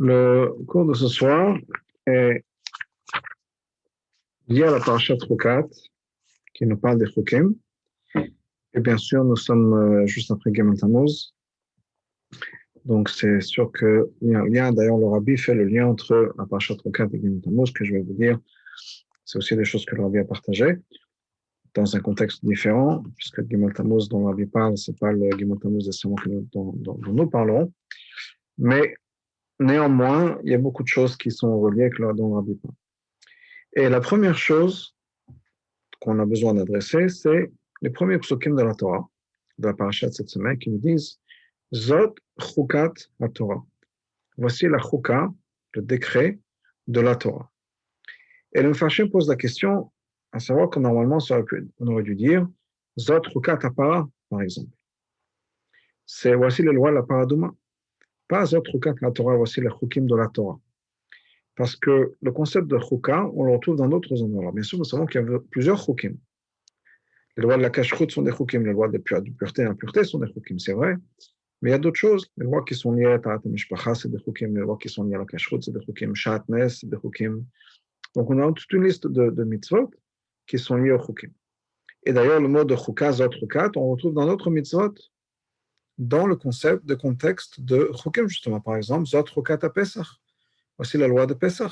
Le cours de ce soir est lié à la parashat Chukat, qui nous parle des Chukim. Et bien sûr, nous sommes juste après Gimel Tammuz. Donc, c'est sûr qu'il y a un lien. D'ailleurs, le Rabbi fait le lien entre la parashat Chukat et Gimel Tammuz, que je vais vous dire. C'est aussi des choses que le Rabbi a partagées dans un contexte différent, puisque le Gimel Tammuz dont le Rabbi parle, c'est pas le Gimel Tammuz dont nous parlons. Mais néanmoins, il y a beaucoup de choses qui sont reliées avec dont le Rabbi parle. Et la première chose qu'on a besoin d'adresser, c'est les premiers psukim de la Torah, de la parasha de cette semaine, qui nous disent Zot chukat la Torah. Voici la chouka, le décret de la Torah. Et le Mefarshim pose la question, à savoir que normalement, on aurait dû dire Zot chukat apara, par exemple. C'est voici les lois de la paradouma. Pas Zot chukat la Torah, voici les chukim de la Torah. Parce que le concept de chouka, on le retrouve dans d'autres endroits. Alors, bien sûr, nous savons qu'il y a plusieurs chukim. Les lois de la cacheroute sont des choukim, les lois de pureté et impureté sont des choukim, c'est vrai. Mais il y a d'autres choses. Les lois qui sont liées à Tarat Mishpacha, c'est des choukim. Les lois qui sont liées à la cacheroute, c'est des choukim. Shatnes, c'est des choukim. Donc, on a toute une liste de mitzvot qui sont liées aux choukim. Et d'ailleurs, le mot de chouka, zot choukat, on retrouve dans d'autres mitzvot, dans le concept de contexte de choukim, justement. Par exemple, zot choukat à Pesach. Voici la loi de Pesach.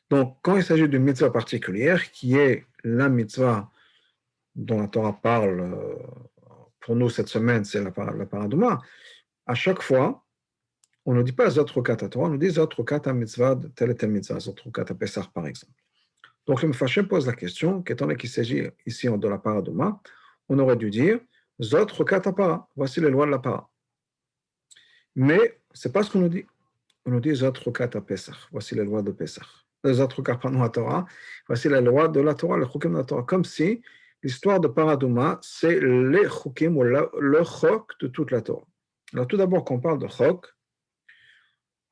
Donc, quand il s'agit d'une mitzvah particulière, qui est la mitzvah dont la Torah parle, pour nous cette semaine, c'est la paradouma, à chaque fois, on ne dit pas Zot Chukat à Torah, on nous dit Zot Chukat à mitzvah, telle et telle mitzvah, Zot Chukat à Pesach par exemple. Donc le Mefarshim pose la question, qu'étant donné qu'il s'agit ici de la paradouma, on aurait dû dire Zot Chukat à para, voici les lois de la para. Mais ce n'est pas ce qu'on nous dit. On nous dit Zot Chukat à Pesach, voici les lois de Pesach. Zot Chukat à Torah, voici les lois de la Torah, le chukim de la Torah, comme si l'histoire de paradouma, c'est les chukim ou le chok de toute la Torah. Alors tout d'abord, quand on parle de chok,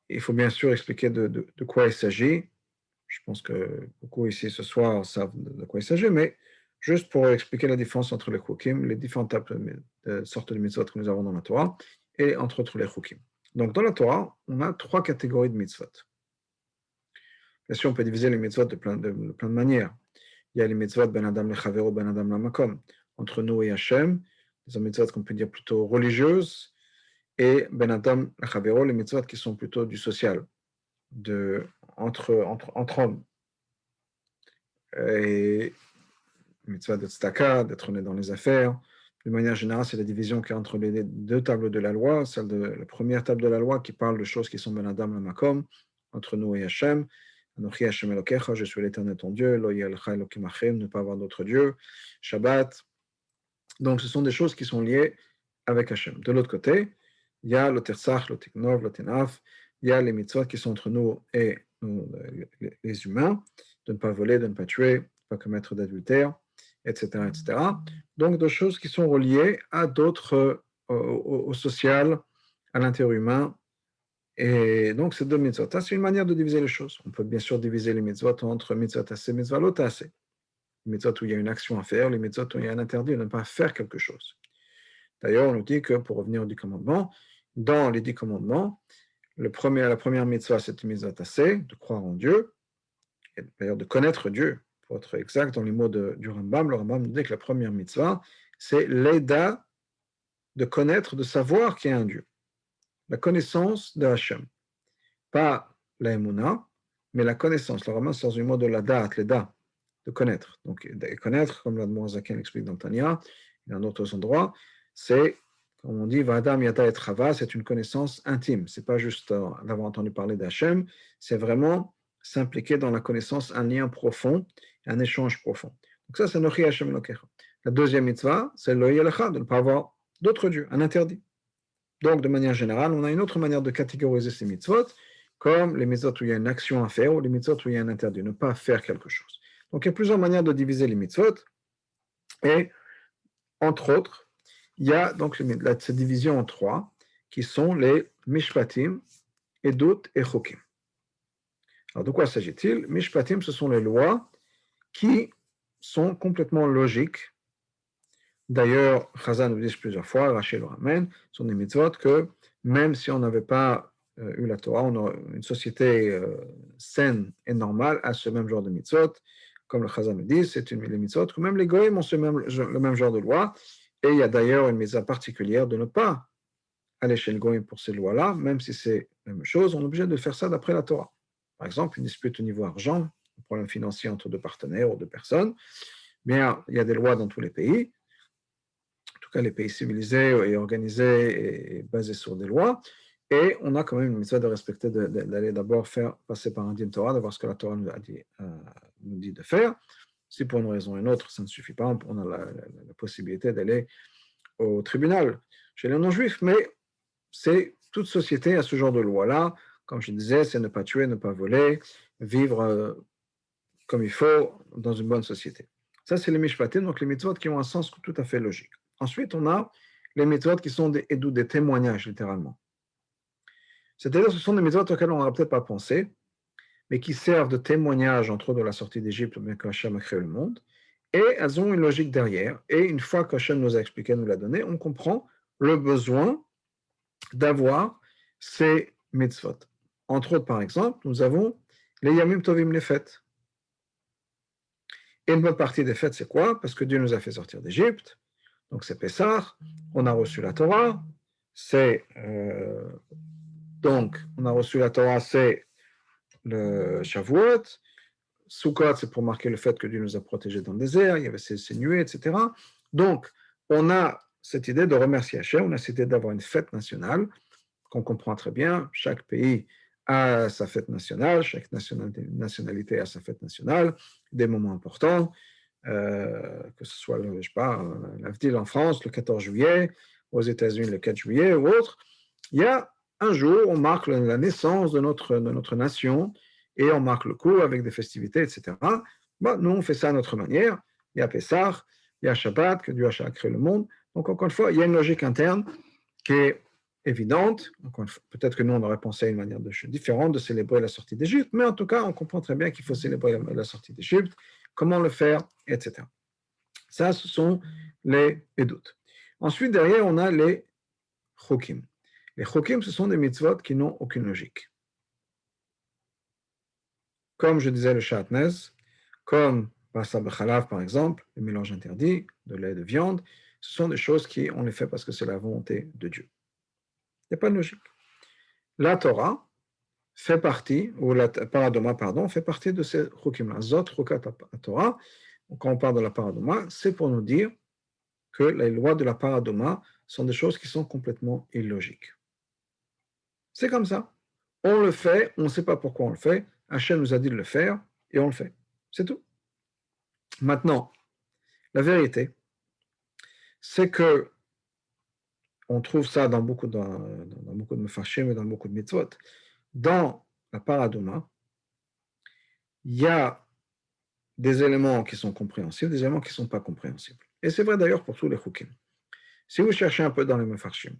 il faut bien sûr expliquer de quoi il s'agit. Je pense que beaucoup ici ce soir savent de quoi il s'agit, mais juste pour expliquer la différence entre les chukim, les différentes sortes de mitzvot que nous avons dans la Torah, et entre autres les chukim. Donc dans la Torah, on a trois catégories de mitzvot. Bien sûr, on peut diviser les mitzvot de plein de manières. Il y a les mitzvot ben adam lechavero, ben adam lamakom, entre nous et Hachem, des mitzvot qu'on peut dire plutôt religieuses, et ben adam lechavero, les mitzvot qui sont plutôt du social, entre hommes. Et mitzvah de tzedaka, d'être honnête dans les affaires. De manière générale, c'est la division qu'il y a entre les deux tables de la loi, la première table de la loi qui parle de choses qui sont ben adam lamakom, entre nous et Hachem. Anochi Hashem Elokecha, je suis l'Éternel ton Dieu, Lo yelcha Elokim achem, ne pas avoir d'autre Dieu, Shabbat. Donc, ce sont des choses qui sont liées avec Hachem. De l'autre côté, il y a le Tersach, le Tiknov, le Tenaf, il y a les mitzvot qui sont entre nous et nous, les humains, de ne pas voler, de ne pas tuer, de ne pas commettre d'adultère, etc., etc. Donc, des choses qui sont reliées à d'autres, au social, à l'interhumain. Et donc, c'est deux mitzvot. Ça, c'est une manière de diviser les choses. On peut bien sûr diviser les mitzvot entre mitzvot assez et mitzvot lot assez. Les mitzvot où il y a une action à faire, les mitzvot où il y a un interdit de ne pas faire quelque chose. D'ailleurs, on nous dit que, pour revenir aux 10 commandements, dans les 10 commandements, la première mitzvah, c'est une mitzvot assez, de croire en Dieu, et d'ailleurs de connaître Dieu. Pour être exact, dans les mots du Rambam, le Rambam nous dit que la première mitzvah, c'est l'aida de connaître, de savoir qu'il y a un Dieu. La connaissance de Hachem. Pas la emuna, mais la connaissance. Le Rambam, c'est dans le mot de la da'at, l'eda, de connaître. Donc, connaître, comme l'Admor Zaken l'explique dans Tanya, et dans d'autres endroits, c'est, comme on dit, Va'adam yada et chava, c'est une connaissance intime. C'est pas juste d'avoir entendu parler d'Hachem, c'est vraiment s'impliquer dans la connaissance, un lien profond, un échange profond. Donc ça, c'est Nochi Hashem Elokecha. La deuxième mitzvah, c'est lo yelecha, de ne pas avoir d'autres dieux, un interdit. Donc, de manière générale, on a une autre manière de catégoriser ces mitzvot, comme les mitzvot où il y a une action à faire ou les mitzvot où il y a un interdit, ne pas faire quelque chose. Donc, il y a plusieurs manières de diviser les mitzvot. Et, entre autres, il y a donc cette division en trois, qui sont les mishpatim, edut et chokim. Alors, de quoi s'agit-il? Mishpatim, ce sont les lois qui sont complètement logiques. D'ailleurs, Chazan nous dit plusieurs fois, Rachel le ramène, ce sont des mitzvot que même si on n'avait pas eu la Torah, une société saine et normale a ce même genre de mitzvot, comme le Chazal me dit, c'est les mitzvot, que même les goïms ont le même genre de loi, et il y a d'ailleurs une mitzvah particulière de ne pas aller chez le goïm pour ces lois-là, même si c'est la même chose, on est obligé de faire ça d'après la Torah. Par exemple, une dispute au niveau argent, un problème financier entre deux partenaires ou deux personnes, bien, il y a des lois dans tous les pays, en tout cas les pays civilisés et organisés et basés sur des lois, et on a quand même une mitzvah de respecter, d'aller d'abord passer par un din Torah, de voir ce que la Torah nous dit de faire. Si pour une raison ou une autre, ça ne suffit pas, on a la possibilité d'aller au tribunal chez les non-juifs, mais c'est toute société à ce genre de loi-là. Comme je disais, c'est ne pas tuer, ne pas voler, vivre comme il faut dans une bonne société. Ça, c'est les mishpatim, donc les mitzvot qui ont un sens tout à fait logique. Ensuite, on a les mitzvot qui sont des témoignages, littéralement. C'est-à-dire, ce sont des mitzvot auxquels on n'aurait peut-être pas pensé, mais qui servent de témoignage, entre autres, de la sortie d'Égypte, bien qu'Hachem a créé le monde, et elles ont une logique derrière. Et une fois qu'Hachem nous a expliqué, nous l'a donné, on comprend le besoin d'avoir ces mitzvot. Entre autres, par exemple, nous avons les Yamim Tovim, les fêtes. Et une bonne partie des fêtes, c'est quoi? Parce que Dieu nous a fait sortir d'Égypte, donc c'est Pessah, on a reçu la Torah, donc on a reçu la Torah, c'est le Shavuot, Sukkot, c'est pour marquer le fait que Dieu nous a protégés dans le désert, il y avait ces nuées, etc. Donc, on a cette idée de remercier Hachem, on a cette idée d'avoir une fête nationale, qu'on comprend très bien, chaque pays a sa fête nationale, chaque nationalité a sa fête nationale, des moments importants, que ce soit, je sais pas, l'Avdil en France, le 14 juillet, aux États-Unis le 4 juillet ou autre, il y a un jour, on marque la naissance de notre nation et on marque le coup avec des festivités, etc. Bon, nous, on fait ça à notre manière. Il y a Pessah, il y a Shabbat, que Dieu a créé le monde. Donc, encore une fois, il y a une logique interne qui est évidente. Peut-être que nous, on aurait pensé à une manière différente de célébrer la sortie d'Égypte, mais en tout cas, on comprend très bien qu'il faut célébrer la sortie d'Égypte, comment le faire, etc. Ça, ce sont les doutes. Ensuite, derrière, on a les chokim. Les chokim, ce sont des mitzvot qui n'ont aucune logique. Comme je disais, le shatnez, comme Bassa Bechalav, par exemple, le mélange interdit de lait et de viande, ce sont des choses qui, on les fait parce que c'est la volonté de Dieu. Il n'y a pas de logique. La Torah fait partie, ou la paradoma, pardon, fait partie de ces chokim-là. Zot, chokat Torah, quand on parle de la paradoma, c'est pour nous dire que les lois de la paradoma sont des choses qui sont complètement illogiques. C'est comme ça. On le fait, on ne sait pas pourquoi on le fait. Hachem nous a dit de le faire et on le fait. C'est tout. Maintenant, la vérité, c'est que on trouve ça dans beaucoup de mefashim et dans beaucoup de mitzvot. Dans la paradoma, il y a des éléments qui sont compréhensibles, des éléments qui ne sont pas compréhensibles. Et c'est vrai d'ailleurs pour tous les chukim. Si vous cherchez un peu dans les mefarshim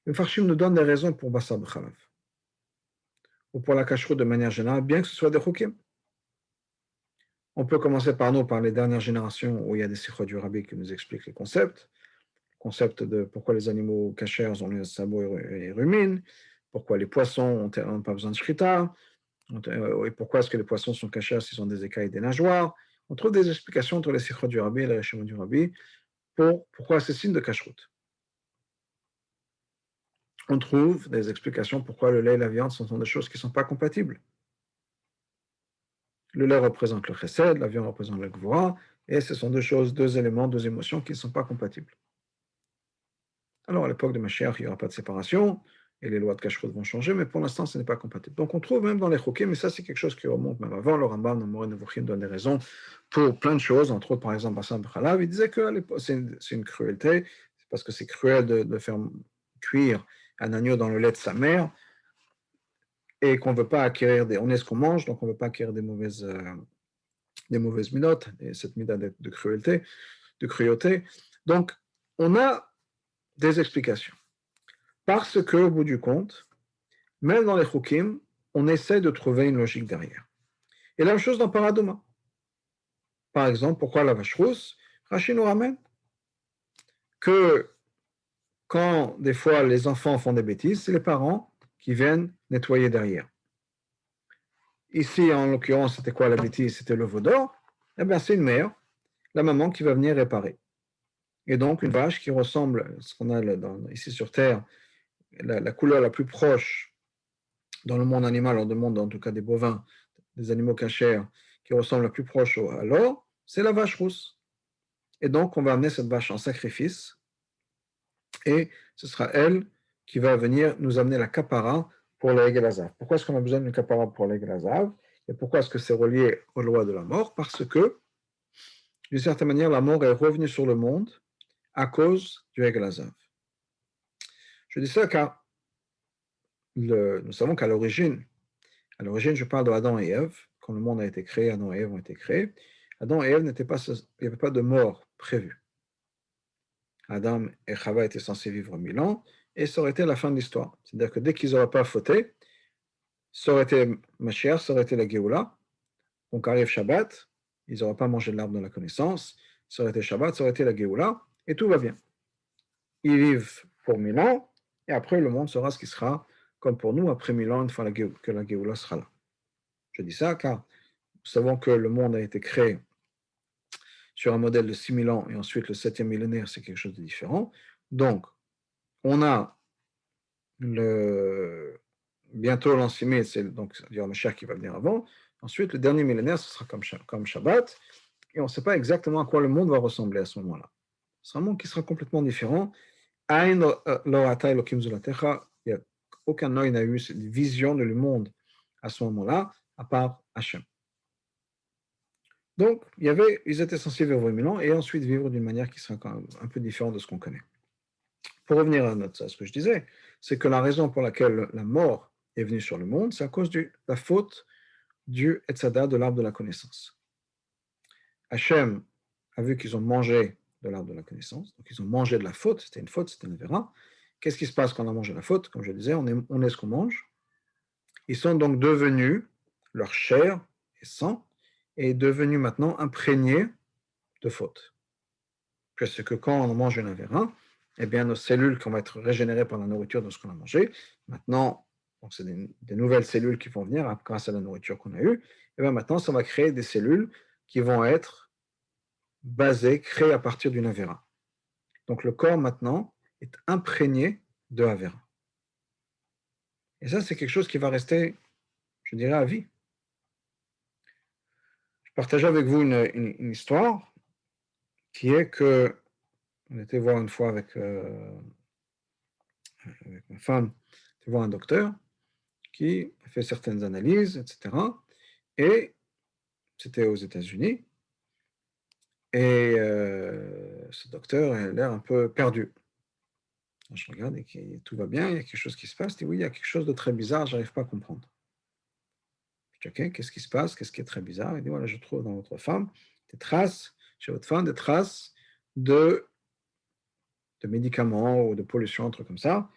nous donnent des raisons pour Bassar B'Chalav ou pour la kashrut de manière générale, bien que ce soit des chukim. On peut commencer par nous, par les dernières générations où il y a des sikhot du rabbi qui nous expliquent les concepts. Le concept de pourquoi les animaux cachers ont les sabots et ruminent, pourquoi les poissons n'ont pas besoin de shrita, et pourquoi est-ce que les poissons sont cachers s'ils ont des écailles et des nageoires. On trouve des explications entre les sikhot du rabbi et les réchemins du rabbi pour pourquoi c'est signe de kashrut. On trouve des explications pourquoi le lait et la viande sont des choses qui ne sont pas compatibles. Le lait représente le chesed, la viande représente le gvura, et ce sont deux éléments, deux émotions qui ne sont pas compatibles. Alors, à l'époque de Mashiach, il n'y aura pas de séparation, et les lois de kashrut vont changer, mais pour l'instant, ce n'est pas compatible. Donc, on trouve même dans les chokim, mais ça, c'est quelque chose qui remonte même avant. Le Rambam, dans Moreh Nevuchim, donne des raisons pour plein de choses, entre autres, par exemple, Bassar B'Chalav, il disait que c'est une cruauté, c'est parce que c'est cruel de faire cuire un agneau dans le lait de sa mère, et qu'on ne veut pas acquérir on est ce qu'on mange, donc on ne veut pas acquérir des mauvaises minotes, et cette mida de cruauté. Donc, on a des explications. Parce que, au bout du compte, même dans les chukim, on essaie de trouver une logique derrière. Et la même chose dans Paradoma. Par exemple, pourquoi la vache rousse? Rashi nous ramène que quand des fois les enfants font des bêtises, c'est les parents qui viennent nettoyer derrière. Ici, en l'occurrence, c'était quoi la bêtise? C'était le veau d'or. Eh bien, c'est une mère, la maman qui va venir réparer. Et donc, une vache qui ressemble à ce qu'on a ici sur Terre, la couleur la plus proche dans le monde animal, dans le monde en tout cas des bovins, des animaux cachers, qui ressemble la plus proche à l'or, c'est la vache rousse. Et donc, on va amener cette vache en sacrifice, et ce sera elle qui va venir nous amener la capara pour l'Egel Hazav. Pourquoi est-ce qu'on a besoin d'une capara pour l'Egel Hazav? Et pourquoi est-ce que c'est relié aux lois de la mort? Parce que, d'une certaine manière, la mort est revenue sur le monde à cause du Egel Hazav. Je dis ça car nous savons qu'à l'origine, je parle de Adam et Ève, quand le monde a été créé, Adam et Ève ont été créés. Adam et Ève il n'y avait pas de mort prévue. Adam et Chava étaient censés vivre 1000 ans, et ça aurait été la fin de l'histoire. C'est-à-dire que dès qu'ils n'auraient pas fauté, ça aurait été Mashiach, ça aurait été la Géoula. Donc arrive Shabbat, ils n'auraient pas mangé de l'arbre de la connaissance, ça aurait été Shabbat, ça aurait été la Géoula, et tout va bien. Ils vivent pour 1000 ans, et après le monde sera ce qui sera, comme pour nous, après 1000 ans, une fois que la Géoula sera là. Je dis ça car nous savons que le monde a été créé sur un modèle de 6000 ans, et ensuite le 7e millénaire, c'est quelque chose de différent. Donc, on a bientôt l'an 6000, c'est donc Mashiach qui va venir avant. Ensuite, le dernier millénaire, ce sera comme Shabbat, et on ne sait pas exactement à quoi le monde va ressembler à ce moment-là. Ce sera un monde qui sera complètement différent. Il n'y a aucun œil n'a eu cette vision du monde à ce moment-là, à part Hachem. Donc, ils étaient censés vivre 1000 ans et ensuite vivre d'une manière qui sera quand même un peu différente de ce qu'on connaît. Pour revenir à ce que je disais, c'est que la raison pour laquelle la mort est venue sur le monde, c'est à cause de la faute du Etzada, de l'arbre de la connaissance. Hachem a vu qu'ils ont mangé de l'arbre de la connaissance, donc ils ont mangé de la faute, c'était une faute, c'était une vera. Qu'est-ce qui se passe quand on a mangé la faute? Comme je disais, on est ce qu'on mange. Ils sont donc devenus, leur chair et sang est devenue maintenant imprégnée de faute. Puisque quand on mange une avérin, eh bien nos cellules qui vont être régénérées par la nourriture de ce qu'on a mangé, maintenant, donc c'est des nouvelles cellules qui vont venir grâce à la nourriture qu'on a eue, et bien maintenant ça va créer des cellules qui vont être créées à partir d'une avérin. Donc le corps maintenant est imprégné de avérin. Et ça, c'est quelque chose qui va rester, je dirais, à vie. Je partage avec vous une histoire qui est que on était voir une fois avec ma femme, on était voir un docteur qui a fait certaines analyses, etc. Et c'était aux États-Unis. Et ce docteur a l'air un peu perdu. Je regarde et tout va bien, il y a quelque chose qui se passe. Il dit oui, il y a quelque chose de très bizarre, je n'arrive pas à comprendre. Je dis ok, qu'est-ce qui se passe? Qu'est-ce qui est très bizarre? Il dit voilà, je trouve dans votre femme des traces, chez votre femme, des traces de médicaments ou de pollution, un truc comme ça,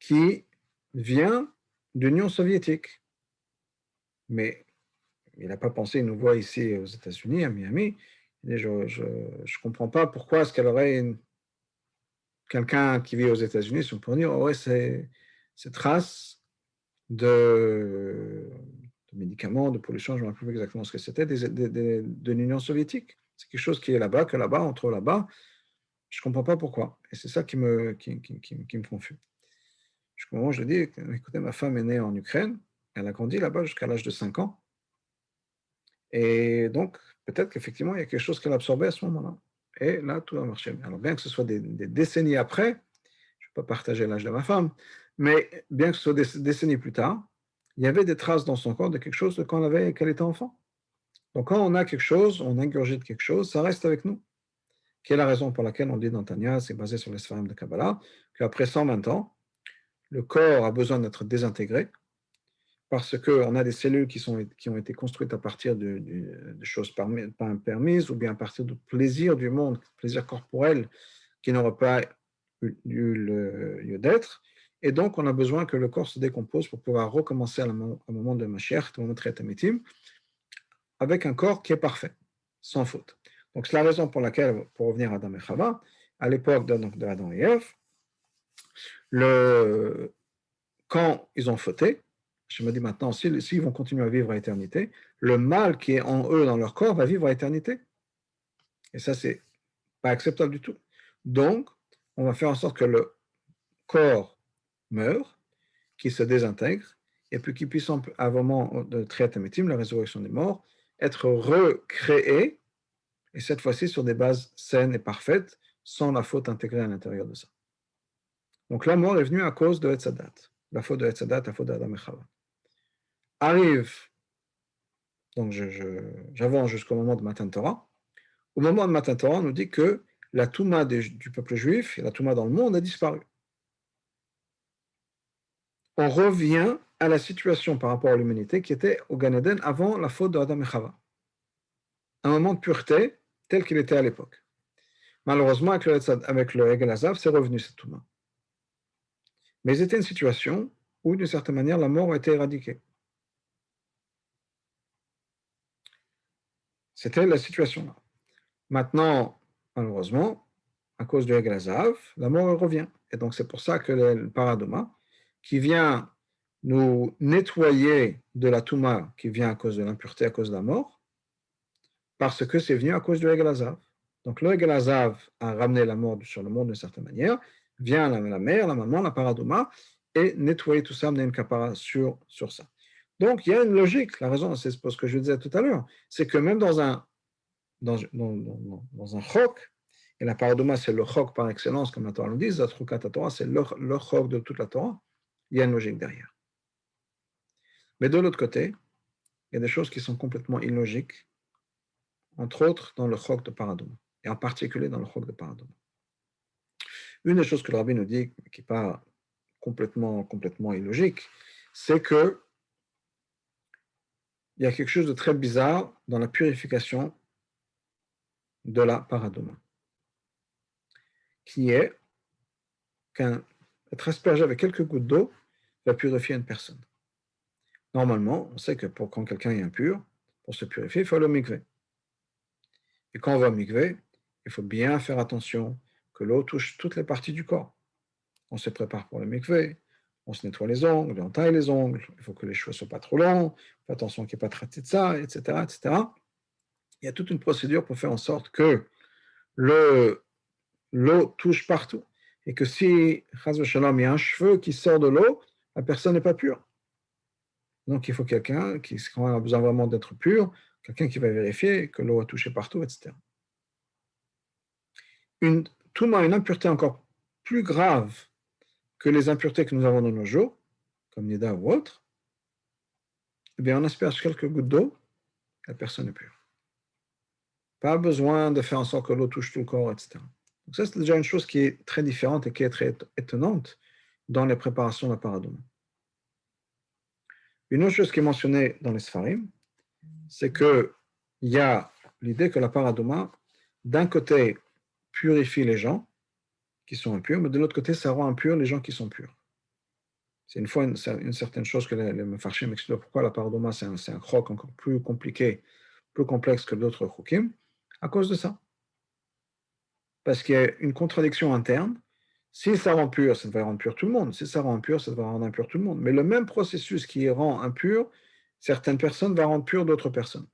qui vient de l'Union soviétique. Mais il n'a pas pensé, il nous voit ici aux États-Unis, à Miami. Il dit, je ne comprends pas pourquoi est-ce qu'elle aurait quelqu'un qui vit aux États-Unis, si on peut dire, oh ouais, c'est traces de médicaments, de pollution, je ne me rappelle plus exactement ce que c'était, de l'Union soviétique. C'est quelque chose qui est là-bas, que là-bas, on trouve là-bas. Je ne comprends pas pourquoi. Et c'est ça qui me confuse. Je dis, écoutez, ma femme est née en Ukraine, elle a grandi là-bas jusqu'à l'âge de 5 ans. Et donc, peut-être qu'effectivement, il y a quelque chose qu'elle a absorbé à ce moment-là. Et là, tout a marché. Alors, bien que ce soit des décennies après, je ne vais pas partager l'âge de ma femme, mais bien que ce soit des décennies plus tard, il y avait des traces dans son corps de quelque chose de quand qu'elle était enfant. Donc, quand on a quelque chose, on ingurgite quelque chose, ça reste avec nous. Quelle est la raison pour laquelle on dit dans Tanya, c'est basé sur les Sfarim de Kabbalah, qu'après 120 ans, le corps a besoin d'être désintégré, parce qu'on a des cellules qui ont été construites à partir de choses pas permises, ou bien à partir de plaisir du monde, plaisir corporel, qui n'aurait pas eu lieu d'être. Et donc, on a besoin que le corps se décompose pour pouvoir recommencer à un moment de Mashiach, au moment de Trétamitim, avec un corps qui est parfait, sans faute. Donc, c'est la raison pour laquelle, pour revenir à Adam et Chava, à l'époque de Adam et Ève, quand ils ont fauté, je me dis maintenant, s'ils vont continuer à vivre à éternité, le mal qui est en eux, dans leur corps, va vivre à éternité. Et ça, c'est pas acceptable du tout. Donc, on va faire en sorte que le corps meure, qu'il se désintègre, et puis qu'il puisse, à un moment de Triatamétim, la résurrection des morts, être recréé, et cette fois-ci sur des bases saines et parfaites, sans la faute intégrée à l'intérieur de ça. Donc la mort est venue à cause de Etzadat. La faute de Etzadat, la faute d'Adam et Chava. Arrive, donc j'avance jusqu'au moment de Matan Torah. Au moment de Matan Torah, on nous dit que la Touma du peuple juif et la Touma dans le monde a disparu. On revient à la situation par rapport à l'humanité qui était au Gan Eden avant la faute d'Adam et Chava. Un moment de pureté tel qu'il était à l'époque. Malheureusement, avec le Egel Hazav, c'est revenu cette Touma. Mais c'était une situation où, d'une certaine manière, la mort a été éradiquée. C'était la situation là. Maintenant, malheureusement, à cause du Egel Hazav, la mort revient. Et donc, c'est pour ça que le Paradoma, qui vient nous nettoyer de la Touma qui vient à cause de l'impureté, à cause de la mort, parce que c'est venu à cause du Egel Hazav. Donc, le Egel Hazav a ramené la mort sur le monde d'une certaine manière, vient la mère, la maman, la Paradoma, et nettoyer tout ça, amener une capara sur ça. Donc, il y a une logique. La raison, c'est ce que je disais tout à l'heure, c'est que même dans un chok, et la paradoma, c'est le chok par excellence, comme la Torah nous dit, Zatrukat Torah, c'est le chok de toute la Torah, il y a une logique derrière. Mais de l'autre côté, il y a des choses qui sont complètement illogiques, entre autres dans le chok de paradoma, et en particulier dans le chok de paradoma. Une des choses que le rabbi nous dit, qui n'est pas complètement illogique, c'est que il y a quelque chose de très bizarre dans la purification de la paradoma, qui est qu'être aspergé avec quelques gouttes d'eau va purifier une personne. Normalement, on sait que quand quelqu'un est impur, pour se purifier, il faut aller au mikvé. Et quand on va au mikvé, il faut bien faire attention que l'eau touche toutes les parties du corps. On se prépare pour le mikvé, on se nettoie les ongles, on taille les ongles, il faut que les cheveux ne soient pas trop longs, on fait attention qu'il n'y ait pas de traité de ça, etc., etc. Il y a toute une procédure pour faire en sorte que l'eau touche partout. Et que si, chas v'shalom, il y a un cheveu qui sort de l'eau, la personne n'est pas pure. Donc il faut quelqu'un qui, quand on a besoin vraiment d'être pur, quelqu'un qui va vérifier que l'eau a touché partout, etc. Une impureté encore plus grave que les impuretés que nous avons dans nos jours, comme Nida ou autre, eh bien on asperge quelques gouttes d'eau, la personne est pure. Pas besoin de faire en sorte que l'eau touche tout le corps, etc. Donc ça, c'est déjà une chose qui est très différente et qui est très étonnante dans les préparations de la paradoma. Une autre chose qui est mentionnée dans les Sfarim, c'est qu'il y a l'idée que la paradoma, d'un côté, purifie les gens qui sont impurs, mais de l'autre côté, ça rend impurs les gens qui sont purs. C'est une certaine chose que les Mefarshim m'expliquent pourquoi la paradoma, c'est un chok encore plus compliqué, plus complexe que d'autres chokim, à cause de ça. Parce qu'il y a une contradiction interne. Si ça rend pur, ça devrait rendre pur tout le monde. Si ça rend impur, ça devrait rendre impur tout le monde. Mais le même processus qui rend impur certaines personnes va rendre pur d'autres personnes.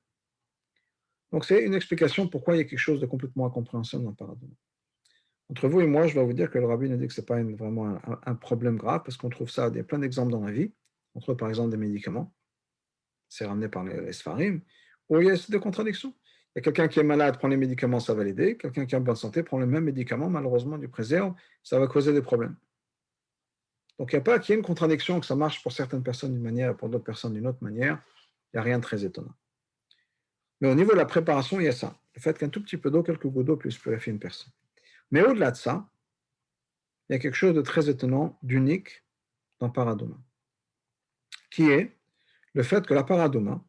Donc c'est une explication pourquoi il y a quelque chose de complètement incompréhensible dans le paradoma. Entre vous et moi, je dois vous dire que le rabbi nous dit que ce n'est pas vraiment un problème grave, parce qu'on trouve ça, il y a plein d'exemples dans la vie, entre autres par exemple des médicaments, c'est ramené par les Sfarim, où il y a des contradictions. Il y a quelqu'un qui est malade, prend les médicaments, ça va l'aider. Quelqu'un qui est en bonne santé prend le même médicament, malheureusement, du préserve, ça va causer des problèmes. Donc il n'y a pas qu'il y ait une contradiction, que ça marche pour certaines personnes d'une manière et pour d'autres personnes d'une autre manière. Il n'y a rien de très étonnant. Mais au niveau de la préparation, il y a ça. Le fait qu'un tout petit peu d'eau, quelques gouttes d'eau, puisse purifier une personne. Mais au-delà de ça, il y a quelque chose de très étonnant, d'unique dans Paradoma, qui est le fait que la Paradoma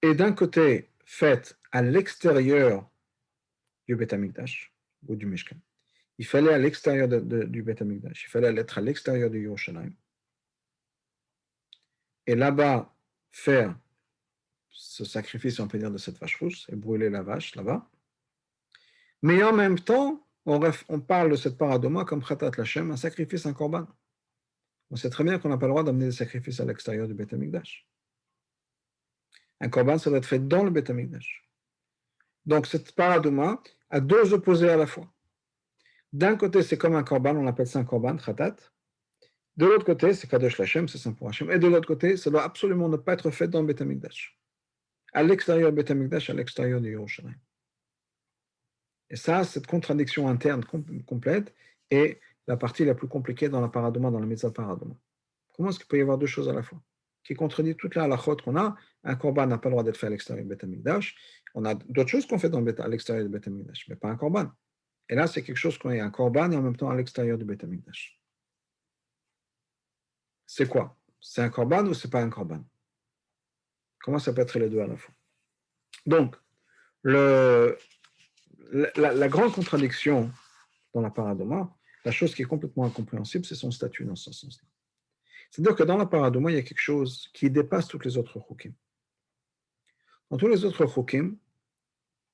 est d'un côté faite à l'extérieur du Beth Amikdash ou du Mishkan. Il fallait à l'extérieur du Beth Amikdash, il fallait être à l'extérieur du Yerushalayim. Et là-bas, faire ce sacrifice, on peut dire, de cette vache rouge, et brûler la vache là-bas. Mais en même temps, on parle de cette paradoma comme Khatat Lachem, un sacrifice, un korban. On sait très bien qu'on n'a pas le droit d'amener des sacrifices à l'extérieur du Beth Amikdash. Un korban, ça doit être fait dans le Beth Amikdash. Donc, cette paradouma a deux opposés à la fois. D'un côté, c'est comme un korban, on appelle ça un korban, khatat. De l'autre côté, c'est Kadosh Lachem, c'est saint pour Hachem. Et de l'autre côté, ça doit absolument ne pas être fait dans le Beth Amikdash. À l'extérieur du Beth Amikdash, à l'extérieur du Yerushalayim. Et ça, cette contradiction interne complète est la partie la plus compliquée dans la paradouma, dans la mitzvah paradouma. Comment est-ce qu'il peut y avoir deux choses à la fois qui contredit toute la halachot qu'on a? Un korban n'a pas le droit d'être fait à l'extérieur du Beth Amikdash. On a d'autres choses qu'on fait à l'extérieur du Beth Amikdash, mais pas un korban. Et là, c'est quelque chose qu'on est un korban et en même temps à l'extérieur du Beth Amikdash. C'est quoi? C'est un korban ou c'est pas un korban? Comment ça peut être les deux à la fois? Donc, la grande contradiction dans la paradouma, la chose qui est complètement incompréhensible, c'est son statut dans ce sens-là. C'est-à-dire que dans la paradouma, il y a quelque chose qui dépasse toutes les autres chukim. Dans tous les autres chukim,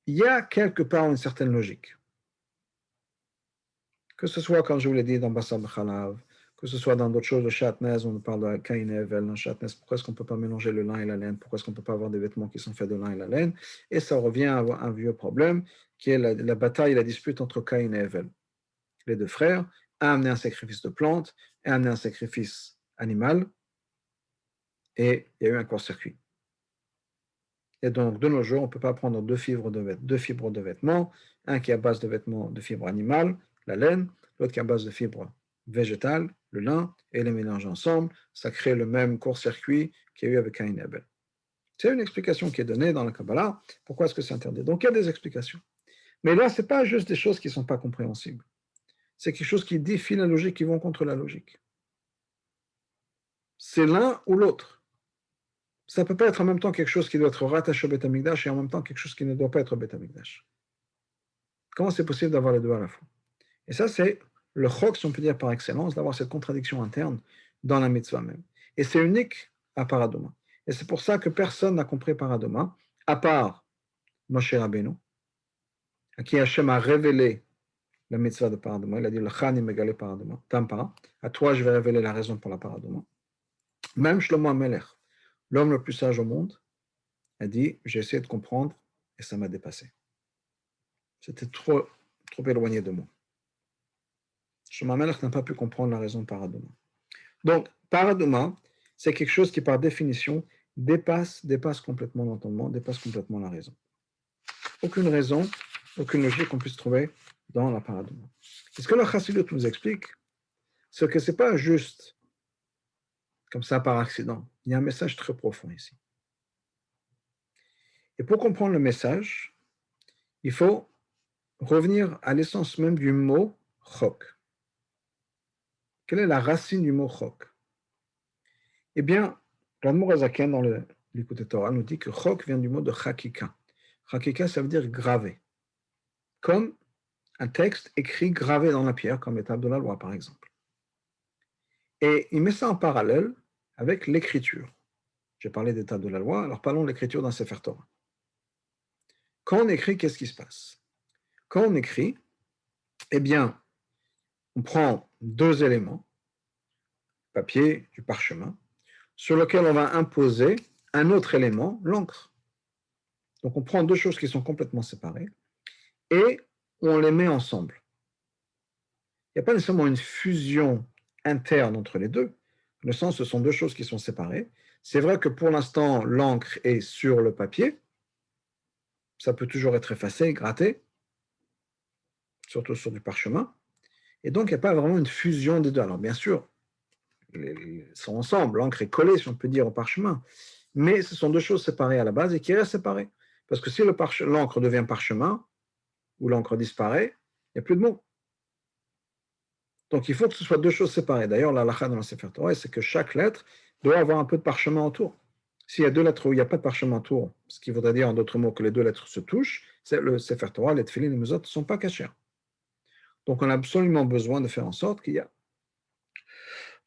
il y a quelque part une certaine logique. Que ce soit, comme je vous l'ai dit, dans Bassar B'chalav, que ce soit dans d'autres choses, le Shatnez, on parle de Caïn et Hevel, dans Shatnez, pourquoi est-ce qu'on ne peut pas mélanger le lin et la laine, pourquoi est-ce qu'on ne peut pas avoir des vêtements qui sont faits de lin et la laine, et ça revient à un vieux problème, qui est la bataille et la dispute entre Caïn et Hevel. Les deux frères, un amené un sacrifice de plante, et un amené un sacrifice animal, et il y a eu un court-circuit. Et donc, de nos jours, on ne peut pas prendre deux fibres de vêtements, un qui est à base de vêtements de fibres animales, la laine, l'autre qui est à base de fibres végétales, le lin, et les mélanger ensemble, ça crée le même court-circuit qu'il y a eu avec Caïn et Abel. C'est une explication qui est donnée dans la Kabbalah. Pourquoi est-ce que c'est interdit? Donc, il y a des explications. Mais là, ce n'est pas juste des choses qui ne sont pas compréhensibles. C'est quelque chose qui défie la logique, qui vont contre la logique. C'est l'un ou l'autre. Ça ne peut pas être en même temps quelque chose qui doit être rattaché au Beth Amikdash et en même temps quelque chose qui ne doit pas être au Beth Amikdash. Comment c'est possible d'avoir les deux à la fois? Et ça, c'est le chok, si on peut dire par excellence, d'avoir cette contradiction interne dans la mitzvah même. Et c'est unique à Paradoma. Et c'est pour ça que personne n'a compris Paradoma, à part Moshe Rabbeinu, à qui Hachem a révélé la mitzvah de Paradoma. Il a dit, le Chani Megale Paradoma, Tampa, à toi je vais révéler la raison pour la Paradoma. Même Shlomo HaMelech, l'homme le plus sage au monde, a dit, j'ai essayé de comprendre et ça m'a dépassé. C'était trop éloigné de moi. Shlomo HaMelech n'a pas pu comprendre la raison de Paradoma. Donc, Paradoma, c'est quelque chose qui, par définition, dépasse complètement l'entendement, dépasse complètement la raison. Aucune raison, aucune logique qu'on puisse trouver dans la Paradoma. Et ce que le Chassidut nous explique, c'est que ce n'est pas juste comme ça par accident. Il y a un message très profond ici. Et pour comprendre le message, il faut revenir à l'essence même du mot chok. Quelle est la racine du mot chok? Eh bien, l'Admour Azaken dans l'Écoute Torah nous dit que chok vient du mot de chakika. Chakika, ça veut dire gravé. Comme un texte écrit gravé dans la pierre, comme l'étape de la loi, par exemple. Et il met ça en parallèle avec l'écriture. J'ai parlé d'étape de la loi, alors parlons de l'écriture dans Sefer Torah. Quand on écrit, qu'est-ce qui se passe? Quand on écrit, eh bien, on prend deux éléments, papier, du parchemin, sur lequel on va imposer un autre élément, l'encre. Donc on prend deux choses qui sont complètement séparées et on les met ensemble. Il n'y a pas nécessairement une fusion interne entre les deux, dans le sens ce sont deux choses qui sont séparées. C'est vrai que pour l'instant, l'encre est sur le papier, ça peut toujours être effacé, gratté, surtout sur du parchemin, et donc il n'y a pas vraiment une fusion des deux. Alors bien sûr, ils sont ensemble, l'encre est collée, si on peut dire, au parchemin, mais ce sont deux choses séparées à la base et qui restent séparées. Parce que si l'encre devient parchemin, ou l'encre disparaît, il n'y a plus de mots. Donc il faut que ce soit deux choses séparées. D'ailleurs, la halakha dans la Sefer Torah, c'est que chaque lettre doit avoir un peu de parchemin autour. S'il y a deux lettres où il n'y a pas de parchemin autour, ce qui voudrait dire en d'autres mots que les deux lettres se touchent, c'est le Sefer Torah, les tefillin et les mezuzot ne sont pas cachés. Donc on a absolument besoin de faire en sorte qu'il y a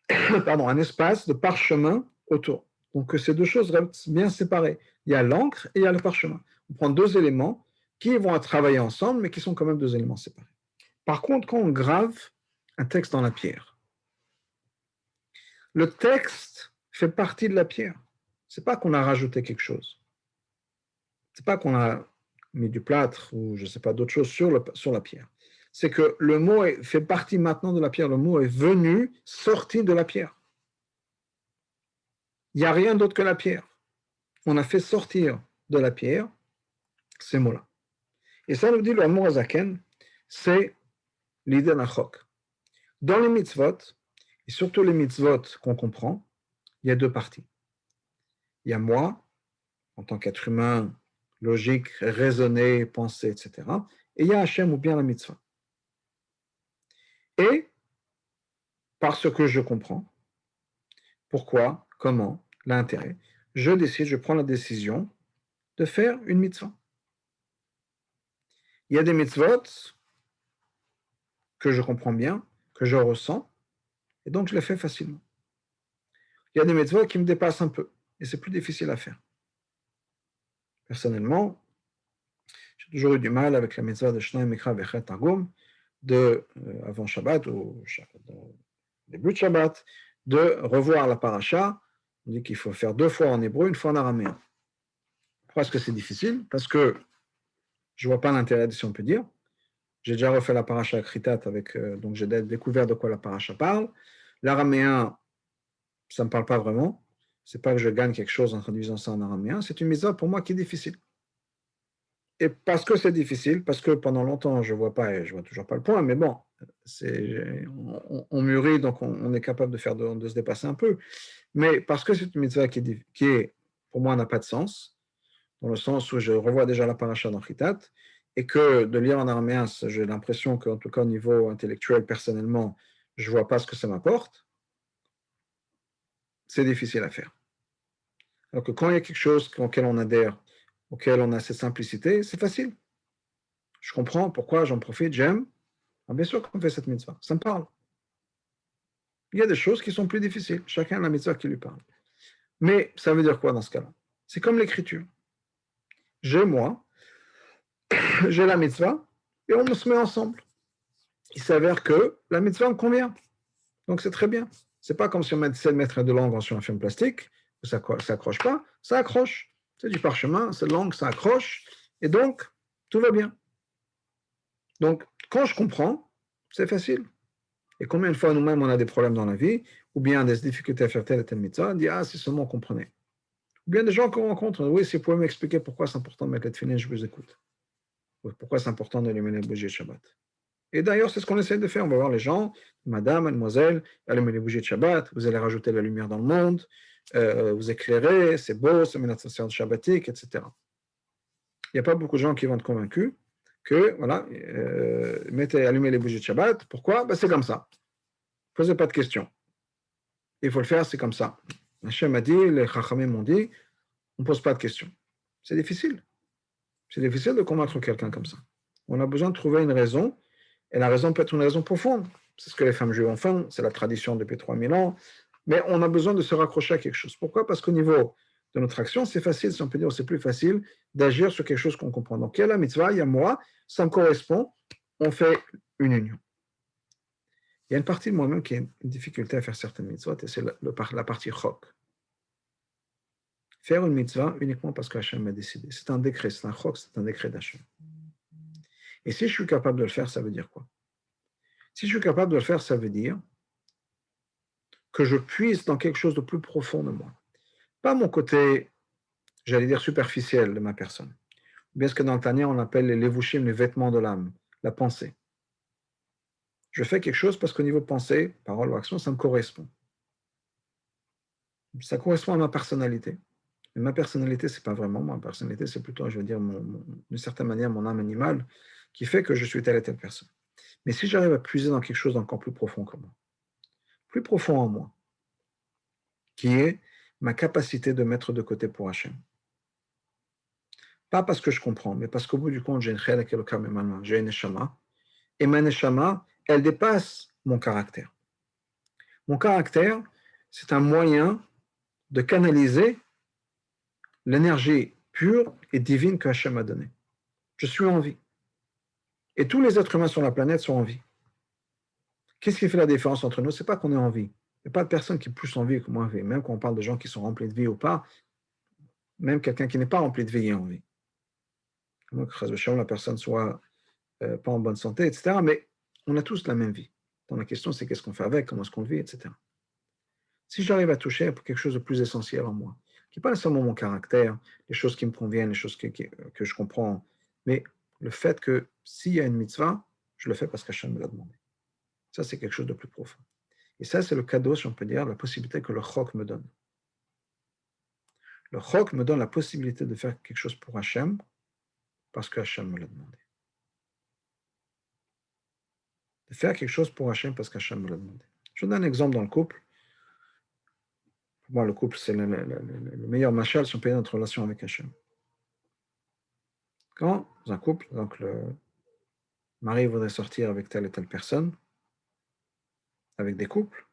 un espace de parchemin autour. Donc que ces deux choses restent bien séparées. Il y a l'encre et il y a le parchemin. On prend deux éléments qui vont travailler ensemble, mais qui sont quand même deux éléments séparés. Par contre, quand on grave un texte dans la pierre, le texte fait partie de la pierre. C'est pas qu'on a rajouté quelque chose. C'est pas qu'on a mis du plâtre ou je sais pas d'autres choses sur la pierre. C'est que le mot fait partie maintenant de la pierre. Le mot est venu, sorti de la pierre. Il n'y a rien d'autre que la pierre. On a fait sortir de la pierre ces mots-là. Et ça nous dit le Admor HaZaken, c'est l'idée d'un chok. Dans les mitzvot, et surtout les mitzvot qu'on comprend, il y a deux parties. Il y a moi, en tant qu'être humain, logique, raisonné, pensé, etc. Et il y a Hachem ou bien la mitzvah. Et parce que je comprends pourquoi, comment, l'intérêt, je prends la décision de faire une mitzvah. Il y a des mitzvot que je comprends bien, que je ressens, et donc je les fais facilement. Il y a des mitzvot qui me dépassent un peu, et c'est plus difficile à faire. Personnellement, j'ai toujours eu du mal avec la mitzvah de Shnai Mikra Vechet Targum, avant Shabbat ou début de Shabbat, de revoir la paracha. On dit qu'il faut faire 2 fois en hébreu, 1 fois en araméen. Pourquoi est-ce que c'est difficile? Parce que je ne vois pas l'intérêt, si on peut dire. J'ai déjà refait la paracha Kritat donc j'ai découvert de quoi la paracha parle. L'araméen, ça ne me parle pas vraiment. C'est pas que je gagne quelque chose en traduisant ça en araméen. C'est une mitzvah pour moi qui est difficile. Et parce que c'est difficile, parce que pendant longtemps je vois pas et je vois toujours pas le point, mais bon, on mûrit, donc on est capable de se dépasser un peu. Mais parce que c'est une mitzvah qui pour moi n'a pas de sens, dans le sens où je revois déjà la paracha dans Chitat, et que de lire en araméen, j'ai l'impression qu'en tout cas au niveau intellectuel, personnellement, je vois pas ce que ça m'apporte, c'est difficile à faire. Alors que quand il y a quelque chose auquel on adhère, auquel on a cette simplicité, c'est facile. Je comprends pourquoi, j'en profite, j'aime. Ah, bien sûr qu'on fait cette mitzvah, ça me parle. Il y a des choses qui sont plus difficiles, chacun a la mitzvah qui lui parle. Mais ça veut dire quoi dans ce cas-là? C'est comme l'écriture. Moi, j'ai la mitzvah, et on se met ensemble. Il s'avère que la mitzvah me convient. Donc c'est très bien. C'est pas comme si on essaie de mettre de l'encre sur un film plastique, ça accroche pas, ça accroche. C'est du parchemin, c'est de l'encre, ça accroche, et donc tout va bien. Donc quand je comprends, c'est facile. Et combien de fois nous-mêmes on a des problèmes dans la vie, ou bien des difficultés à faire telle et telle mitzvah, on dit ah si seulement on comprenait. Ou bien des gens qu'on rencontre, oui si vous pouvez m'expliquer pourquoi c'est important de mettre les tefillin, je vous écoute. Pourquoi c'est important d'allumer les bougies de Shabbat. Et d'ailleurs, c'est ce qu'on essaie de faire. On va voir les gens, madame, mademoiselle, allumez les bougies de Shabbat, vous allez rajouter la lumière dans le monde, vous éclairez, c'est beau, c'est une atmosphère shabbatique, etc. Il n'y a pas beaucoup de gens qui vont être convaincus que, voilà, allumez les bougies de Shabbat. Pourquoi? Ben, c'est comme ça. Ne posez pas de questions. Il faut le faire, c'est comme ça. Hachem a dit, les Chachamim m'ont dit, on ne pose pas de questions. C'est difficile. C'est difficile de convaincre quelqu'un comme ça. On a besoin de trouver une raison. Et la raison peut être une raison profonde. C'est ce que les femmes juives ont fait, c'est la tradition depuis 3000 ans. Mais on a besoin de se raccrocher à quelque chose. Pourquoi? Parce qu'au niveau de notre action, c'est facile, si on peut dire, c'est plus facile d'agir sur quelque chose qu'on comprend. Donc, il y a la mitzvah, il y a moi, ça me correspond, on fait une union. Il y a une partie de moi-même qui a une difficulté à faire certaines mitzvahs, et c'est la partie chok. Faire une mitzvah uniquement parce qu'Hachem m'a décidé. C'est un décret, c'est un chok, c'est un décret d'Hachem. Et si je suis capable de le faire, ça veut dire quoi? Si je suis capable de le faire, ça veut dire que je puisse dans quelque chose de plus profond de moi. Pas mon côté, j'allais dire, superficiel de ma personne. Ou bien ce que dans le Tanya, on appelle les levushim, les vêtements de l'âme, la pensée. Je fais quelque chose parce qu'au niveau pensée, parole ou action, ça me correspond. Ça correspond à ma personnalité. Mais ma personnalité, c'est pas vraiment ma personnalité, c'est plutôt, je veux dire, d'une certaine manière, mon âme animale qui fait que je suis telle et telle personne. Mais si j'arrive à puiser dans quelque chose d'encore plus profond que moi, plus profond en moi, qui est ma capacité de mettre de côté pour Hachem. Pas parce que je comprends, mais parce qu'au bout du compte, j'ai une chelek elokam emanma, j'ai une neshama, et ma neshama, elle dépasse mon caractère. Mon caractère, c'est un moyen de canaliser l'énergie pure et divine que Hachem m'a donnée. Je suis en vie. Et tous les êtres humains sur la planète sont en vie. Qu'est-ce qui fait la différence entre nous? C'est pas qu'on est en vie. Il n'y a pas de personne qui est plus en vie que moi en vie. Même quand on parle de gens qui sont remplis de vie ou pas, même quelqu'un qui n'est pas rempli de vie est en vie. À moins que la personne soit pas en bonne santé, etc. Mais on a tous la même vie. Donc la question, c'est qu'est-ce qu'on fait avec, comment est-ce qu'on le vit, etc. Si j'arrive à toucher quelque chose de plus essentiel en moi, qui n'est pas nécessairement mon caractère, les choses qui me conviennent, les choses que je comprends, mais le fait que s'il y a une mitzvah, je le fais parce qu'Hachem me l'a demandé. Ça, c'est quelque chose de plus profond. Et ça, c'est le cadeau, si on peut dire, la possibilité que le chok me donne. Le chok me donne la possibilité de faire quelque chose pour Hachem parce que Hachem me l'a demandé. De faire quelque chose pour Hachem parce qu'Hachem me l'a demandé. Je vous donne un exemple dans le couple. Pour moi, le couple, c'est le meilleur machal si on peut dire notre relation avec Hachem. Quand dans un couple, donc le mari voudrait sortir avec telle et telle personne, avec des couples,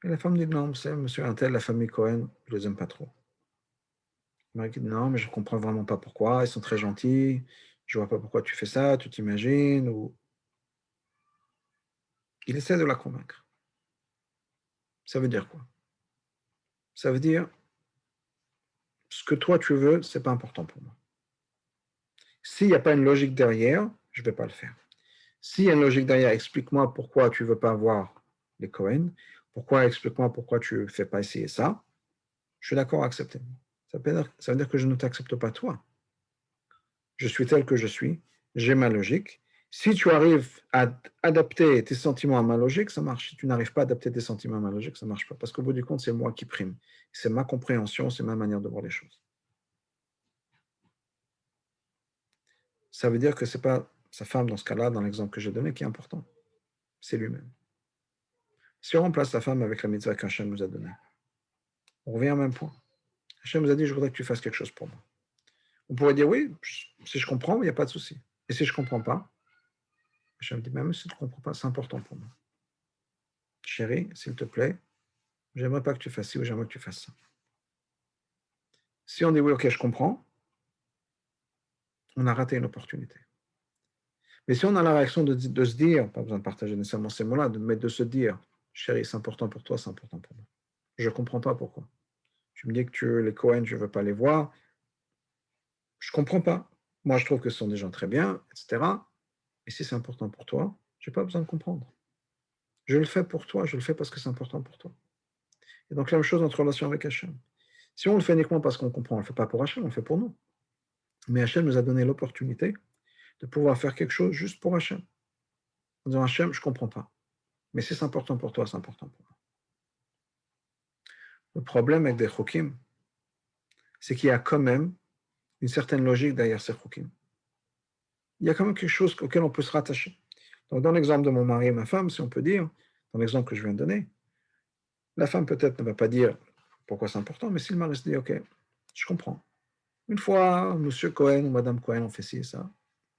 et la femme dit non, c'est monsieur un tel, la famille Cohen, je les aime pas trop. Le mari dit non, mais je comprends vraiment pas pourquoi, ils sont très gentils, je vois pas pourquoi tu fais ça, tu t'imagines, ou... Il essaie de la convaincre. Ça veut dire quoi? Ça veut dire, ce que toi tu veux, c'est pas important pour moi. S'il n'y a pas une logique derrière, je ne vais pas le faire. S'il y a une logique derrière, explique-moi pourquoi tu ne veux pas avoir les Cohen, explique-moi pourquoi tu ne fais pas essayer ça. Je suis d'accord à accepter. Ça veut dire que je ne t'accepte pas toi. Je suis tel que je suis, j'ai ma logique. Si tu arrives à adapter tes sentiments à ma logique, ça marche. Si tu n'arrives pas à adapter tes sentiments à ma logique, ça ne marche pas. Parce qu'au bout du compte, c'est moi qui prime. C'est ma compréhension, c'est ma manière de voir les choses. Ça veut dire que ce n'est pas sa femme, dans ce cas-là, dans l'exemple que j'ai donné, qui est important. C'est lui-même. Si on remplace la femme avec la mitzvah qu'Hachem nous a donnée, on revient au même point. Hachem nous a dit, je voudrais que tu fasses quelque chose pour moi. On pourrait dire, oui, si je comprends, il n'y a pas de souci. Et si je ne comprends pas, Hachem dit, même si tu ne comprends pas, c'est important pour moi. Chérie, s'il te plaît, j'aimerais pas que tu fasses ci ou j'aimerais que tu fasses ça. Si on dit, oui, ok, je comprends, on a raté une opportunité. Mais si on a la réaction de se dire, pas besoin de partager nécessairement ces mots-là, mais de se dire, chérie, c'est important pour toi, c'est important pour moi. Je ne comprends pas pourquoi. Tu me dis que les Cohen, je ne veux pas les voir. Je ne comprends pas. Moi, je trouve que ce sont des gens très bien, etc. Et si c'est important pour toi, je n'ai pas besoin de comprendre. Je le fais pour toi, je le fais parce que c'est important pour toi. Et donc, la même chose en relation avec Hachem. Si on le fait uniquement parce qu'on comprend, on ne le fait pas pour Hachem, on le fait pour nous. Mais Hachem nous a donné l'opportunité de pouvoir faire quelque chose juste pour Hachem. En disant, Hachem, je ne comprends pas. Mais si c'est important pour toi, c'est important pour moi. Le problème avec des chokim, c'est qu'il y a quand même une certaine logique derrière ces chokim. Il y a quand même quelque chose auquel on peut se rattacher. Donc, dans l'exemple de mon mari et ma femme, si on peut dire, dans l'exemple que je viens de donner, la femme peut-être ne va pas dire pourquoi c'est important, mais si le mari se dit, OK, je comprends. Une fois, monsieur Cohen ou madame Cohen ont fait ci et ça,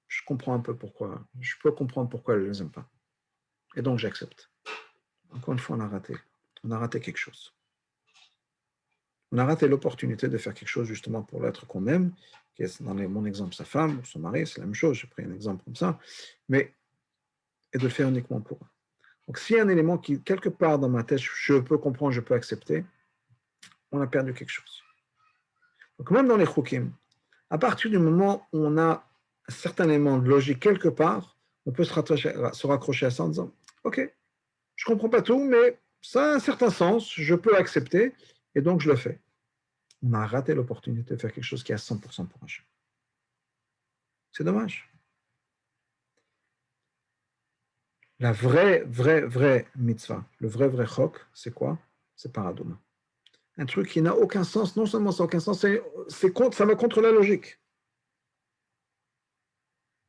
je comprends un peu pourquoi, je peux comprendre pourquoi elle ne les aime pas. Et donc, j'accepte. Encore une fois, on a raté quelque chose. On a raté l'opportunité de faire quelque chose justement pour l'être qu'on aime, qui est dans mon exemple sa femme ou son mari, c'est la même chose, j'ai pris un exemple comme ça, mais et de le faire uniquement pour eux. Donc s'il y a un élément qui, quelque part dans ma tête, je peux comprendre, je peux accepter, on a perdu quelque chose. Donc même dans les choukim, à partir du moment où on a un certain élément de logique quelque part, on peut se raccrocher à ça en disant, OK, je ne comprends pas tout, mais ça a un certain sens, je peux accepter, et donc je le fais. On a raté l'opportunité de faire quelque chose qui est à 100% pour Hachem. C'est dommage. La vraie mitzvah, le vrai chok, c'est quoi? C'est paradoma. Un truc qui n'a aucun sens, non seulement ça n'a aucun sens, ça va contre la logique.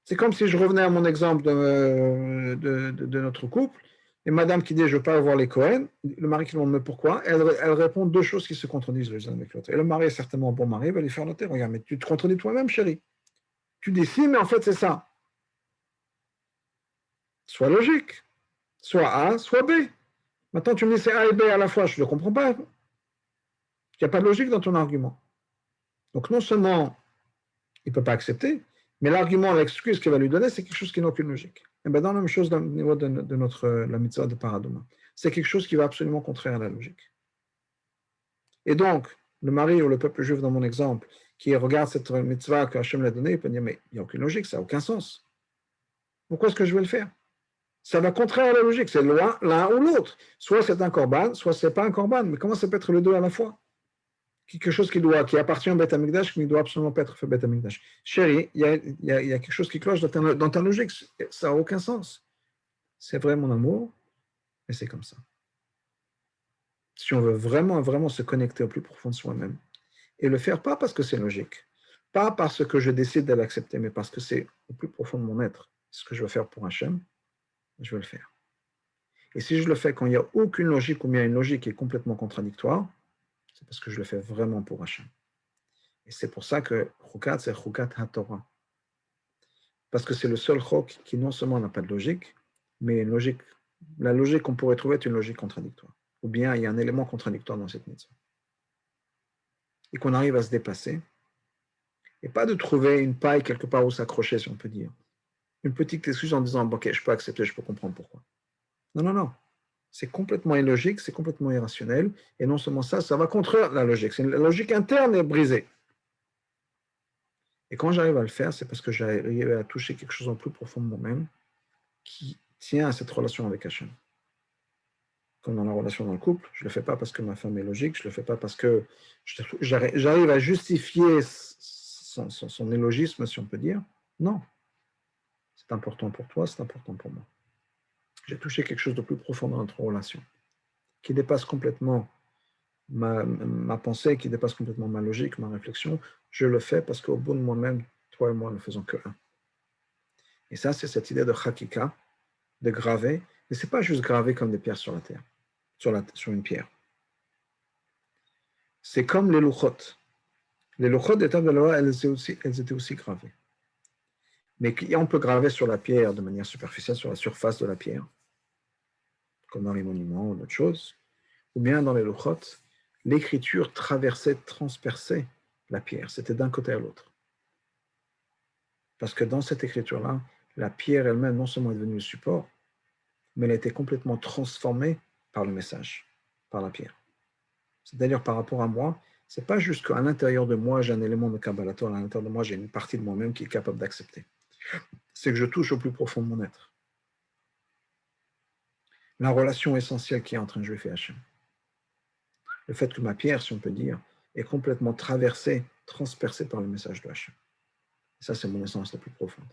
C'est comme si je revenais à mon exemple de notre couple, et madame qui dit je ne veux pas avoir les Cohen, le mari qui demande mais pourquoi, elle répond deux choses qui se contredisent les uns avec l'autre. Et le mari est certainement un bon mari, il va lui faire noter, regarde, mais tu te contredis toi-même, chérie. Tu dis si, mais en fait c'est ça. Soit logique, soit A, soit B. Maintenant tu me dis c'est A et B à la fois, je ne le comprends pas. Il n'y a pas de logique dans ton argument. Donc non seulement il ne peut pas accepter, mais l'argument, l'excuse qu'il va lui donner, c'est quelque chose qui n'a aucune logique. Et bien dans la même chose au niveau de la mitzvah de paradoma. c'est quelque chose qui va absolument contraire à la logique. Et donc, le mari ou le peuple juif, dans mon exemple, qui regarde cette mitzvah que Hachem l'a donnée, il peut dire, mais il n'y a aucune logique, ça n'a aucun sens. Pourquoi est-ce que je vais le faire? Ça va contraire à la logique, c'est l'un ou l'autre. Soit c'est un korban, soit c'est pas un korban. Mais comment ça peut être les deux à la fois? Quelque chose qui appartient au Beth Amikdash, qui ne doit absolument pas être fait Beth Amikdash. Chérie, il y a quelque chose qui cloche dans ta logique. Ça n'a aucun sens. C'est vrai mon amour, et c'est comme ça. Si on veut vraiment, vraiment se connecter au plus profond de soi-même, et le faire pas parce que c'est logique, pas parce que je décide de l'accepter, mais parce que c'est au plus profond de mon être, ce que je veux faire pour Hachem, je vais le faire. Et si je le fais quand il n'y a aucune logique ou bien une logique qui est complètement contradictoire, c'est parce que je le fais vraiment pour Hachem. Et c'est pour ça que Chukat, c'est Chukat HaTorah. Parce que c'est le seul chok qui non seulement n'a pas de logique, mais une logique, la logique qu'on pourrait trouver est une logique contradictoire. Ou bien il y a un élément contradictoire dans cette mitzvah. Et qu'on arrive à se dépasser. Et pas de trouver une paille quelque part où s'accrocher, si on peut dire. Une petite excuse en disant, ok, je peux accepter, je peux comprendre pourquoi. Non, non, non. C'est complètement illogique, c'est complètement irrationnel. Et non seulement ça, ça va contre la logique. La logique interne est brisée. Et quand j'arrive à le faire, c'est parce que j'arrive à toucher quelque chose en plus profond de moi-même qui tient à cette relation avec Hachem. Comme dans la relation dans le couple, je ne le fais pas parce que ma femme est logique, je ne le fais pas parce que j'arrive à justifier son élogisme, si on peut dire. Non. C'est important pour toi, c'est important pour moi. J'ai touché quelque chose de plus profond dans notre relation, qui dépasse complètement ma pensée, qui dépasse complètement ma logique, ma réflexion. Je le fais parce qu'au bout de moi-même, toi et moi ne faisons que un. Et ça, c'est cette idée de chakika, de graver. Mais ce n'est pas juste graver comme des pierres sur la terre, sur une pierre. C'est comme les louchot. Les louchot des tables de loi, elles étaient aussi gravées. Mais on peut graver sur la pierre de manière superficielle, sur la surface de la pierre, comme dans les monuments ou d'autres choses, ou bien dans les louchot, l'écriture traversait, transperçait la pierre. C'était d'un côté à l'autre. Parce que dans cette écriture-là, la pierre elle-même, non seulement est devenue le support, mais elle a été complètement transformée par le message, par la pierre. C'est-à-dire par rapport à moi, c'est pas juste qu'à l'intérieur de moi, j'ai un élément de Kabbalator, à l'intérieur de moi, j'ai une partie de moi-même qui est capable d'accepter. C'est que je touche au plus profond de mon être. La relation essentielle qui est entre un juif et Hachem. Le fait que ma pierre, si on peut dire, est complètement traversée, transpercée par le message de Hachem. Et ça, c'est mon essence la plus profonde.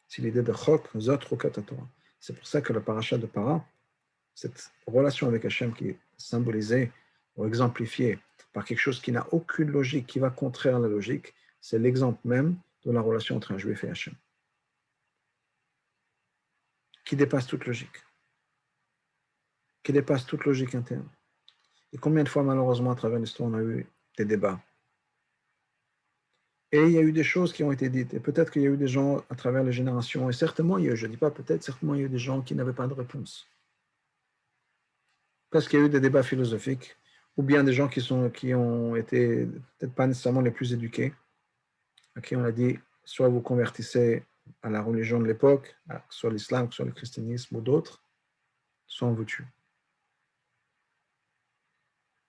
C'est l'idée de Chok, Zot, Chokat Torah. C'est pour ça que le parachat de Para, cette relation avec Hachem qui est symbolisée ou exemplifiée par quelque chose qui n'a aucune logique, qui va contraire à la logique, c'est l'exemple même de la relation entre un juif et Hachem, qui dépasse toute logique, qui dépasse toute logique interne. Et combien de fois, malheureusement, à travers l'histoire, on a eu des débats. Et il y a eu des choses qui ont été dites. Et peut-être qu'il y a eu des gens à travers les générations, et certainement, je ne dis pas peut-être, certainement, il y a eu des gens qui n'avaient pas de réponse. Parce qu'il y a eu des débats philosophiques, ou bien des gens qui ont été peut-être pas nécessairement les plus éduqués, à qui on a dit, soit vous convertissez à la religion de l'époque, que ce soit l'islam, que ce soit le christianisme ou d'autres, soit on vous tue.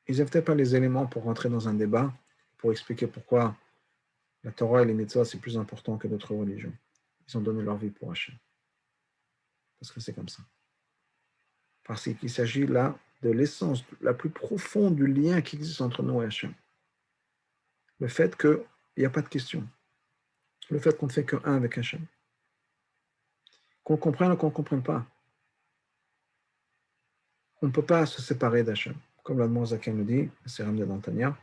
Ils n'avaient peut-être pas les éléments pour rentrer dans un débat, pour expliquer pourquoi la Torah et les mitzvahs, c'est plus important que d'autres religions. Ils ont donné leur vie pour Hachem. Parce que c'est comme ça. Parce qu'il s'agit là de l'essence la plus profonde du lien qui existe entre nous et Hachem. Le fait qu'il n'y a pas de question. Le fait qu'on ne fait qu'un avec Hachem. Qu'on comprenne ou qu'on ne comprenne pas. On ne peut pas se séparer d'Hachem. Comme l'Admor Zaken nous dit, c'est Ram de Dantania,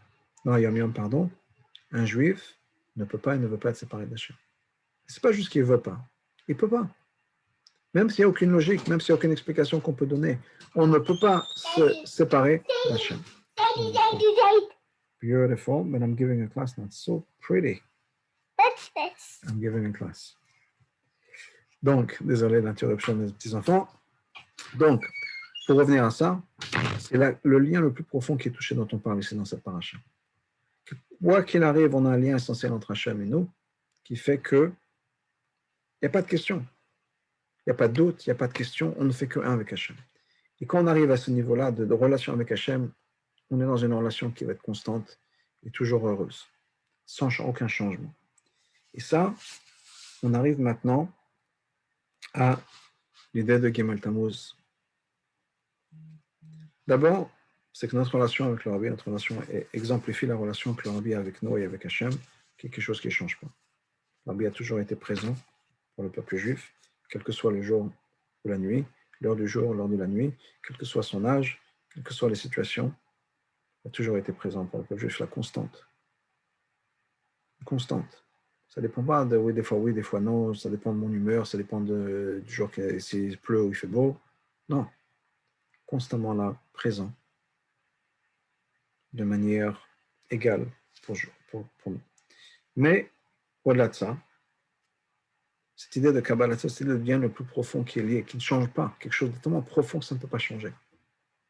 non, Yom Yom, pardon, un juif ne peut pas et ne veut pas être séparé d'Hachem. Ce n'est pas juste qu'il ne veut pas. Il ne peut pas. Même s'il n'y a aucune logique, même s'il n'y a aucune explication qu'on peut donner, on ne peut pas se séparer d'Hachem. Beautiful, but I'm giving a class now. It's so pretty. What's this? I'm giving a class. Donc, désolé l'interruption des petits-enfants. Donc, pour revenir à ça, c'est le lien le plus profond qui est touché dont on parle ici dans cette paracha. Quoi qu'il arrive, on a un lien essentiel entre Hachem et nous qui fait que il n'y a pas de question. Il n'y a pas de doute, il n'y a pas de question, on ne fait qu'un avec Hachem. Et quand on arrive à ce niveau-là de relation avec Hachem, on est dans une relation qui va être constante et toujours heureuse, sans aucun changement. Et ça, on arrive maintenant à l'idée de Gimel Tammuz. D'abord, c'est que notre relation avec le Rabbi, notre relation exemplifie la relation que le Rabbi a avec nous et avec Hachem, quelque chose qui ne change pas. Le Rabbi a toujours été présent pour le peuple juif, quel que soit le jour ou la nuit, l'heure du jour, l'heure de la nuit, quel que soit son âge, quelles que soient les situations, il a toujours été présent pour le peuple juif, la constante. Constante. Ça ne dépend pas de oui, des fois non, ça dépend de mon humeur, ça dépend du jour s'il pleut ou il fait beau. Non, constamment là, présent, de manière égale pour nous. Mais au-delà de ça, cette idée de Kabbalah, cette idée de bien le plus profond qui est lié, qui ne change pas, quelque chose de tellement profond que ça ne peut pas changer.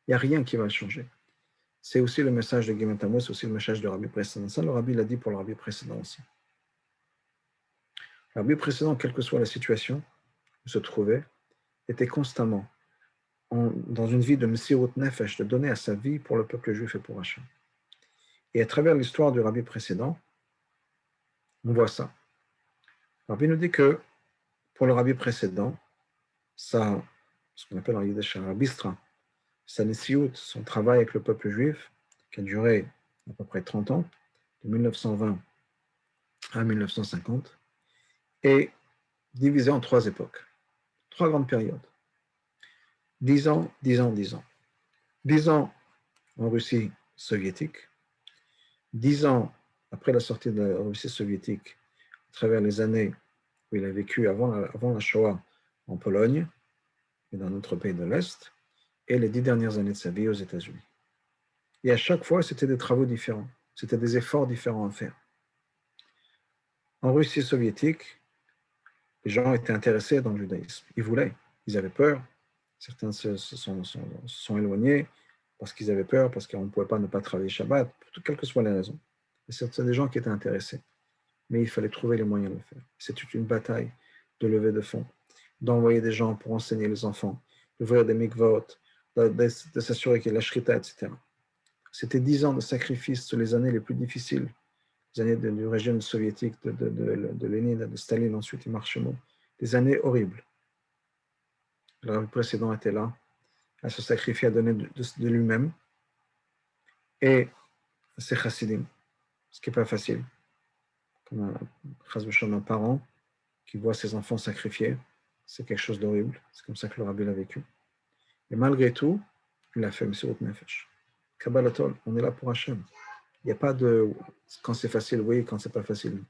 Il n'y a rien qui va le changer. C'est aussi le message de Gimel Tammuz, c'est aussi le message du Rabbi précédent. Ça, le Rabbi l'a dit pour le Rabbi précédent aussi. Le Rabbi précédent, quelle que soit la situation où il se trouvait, était constamment dans une vie de Messirut Nefesh, de donner à sa vie pour le peuple juif et pour Hachem. Et à travers l'histoire du Rabbi précédent, on voit ça. Le Rabbi nous dit que pour le Rabbi précédent, ça, ce qu'on appelle en Yiddish un Rabbistra, sa Nesiut, son travail avec le peuple juif, qui a duré à peu près 30 ans, de 1920 à 1950, est divisé en 3 époques, 3 grandes périodes. 10 ans, 10 ans, 10 ans. 10 ans en Russie soviétique, 10 ans après la sortie de la Russie soviétique, à travers les années où il a vécu avant la Shoah en Pologne et dans notre pays de l'Est, et les 10 dernières années de sa vie aux États-Unis. Et à chaque fois, c'était des travaux différents, c'était des efforts différents à faire. En Russie soviétique, les gens étaient intéressés dans le judaïsme. Ils voulaient, ils avaient peur. Certains se sont éloignés parce qu'ils avaient peur, parce qu'on ne pouvait pas ne pas travailler Shabbat, quelles que soient les raisons. Et c'était des gens qui étaient intéressés. Mais il fallait trouver les moyens de le faire. C'était une bataille de lever de fonds, d'envoyer des gens pour enseigner les enfants, d'ouvrir des mikvot, de s'assurer qu'il y ait la shrita, etc. C'était 10 ans de sacrifice sur les années les plus difficiles, les années du régime soviétique, de Lénine, de Staline, ensuite Marshemont, des années horribles. Le précédent était là, à se sacrifier, à donner de lui-même, et ses chassidim, ce qui n'est pas facile. Comme un parent qui voit ses enfants sacrifiés, c'est quelque chose d'horrible, c'est comme ça que le Rabbi l'a vécu. Et malgré tout, il a fait Messirut Nefesh. Kabbalatol, on est là pour Hachem. Il n'y a pas de quand c'est facile, oui, quand c'est pas facile.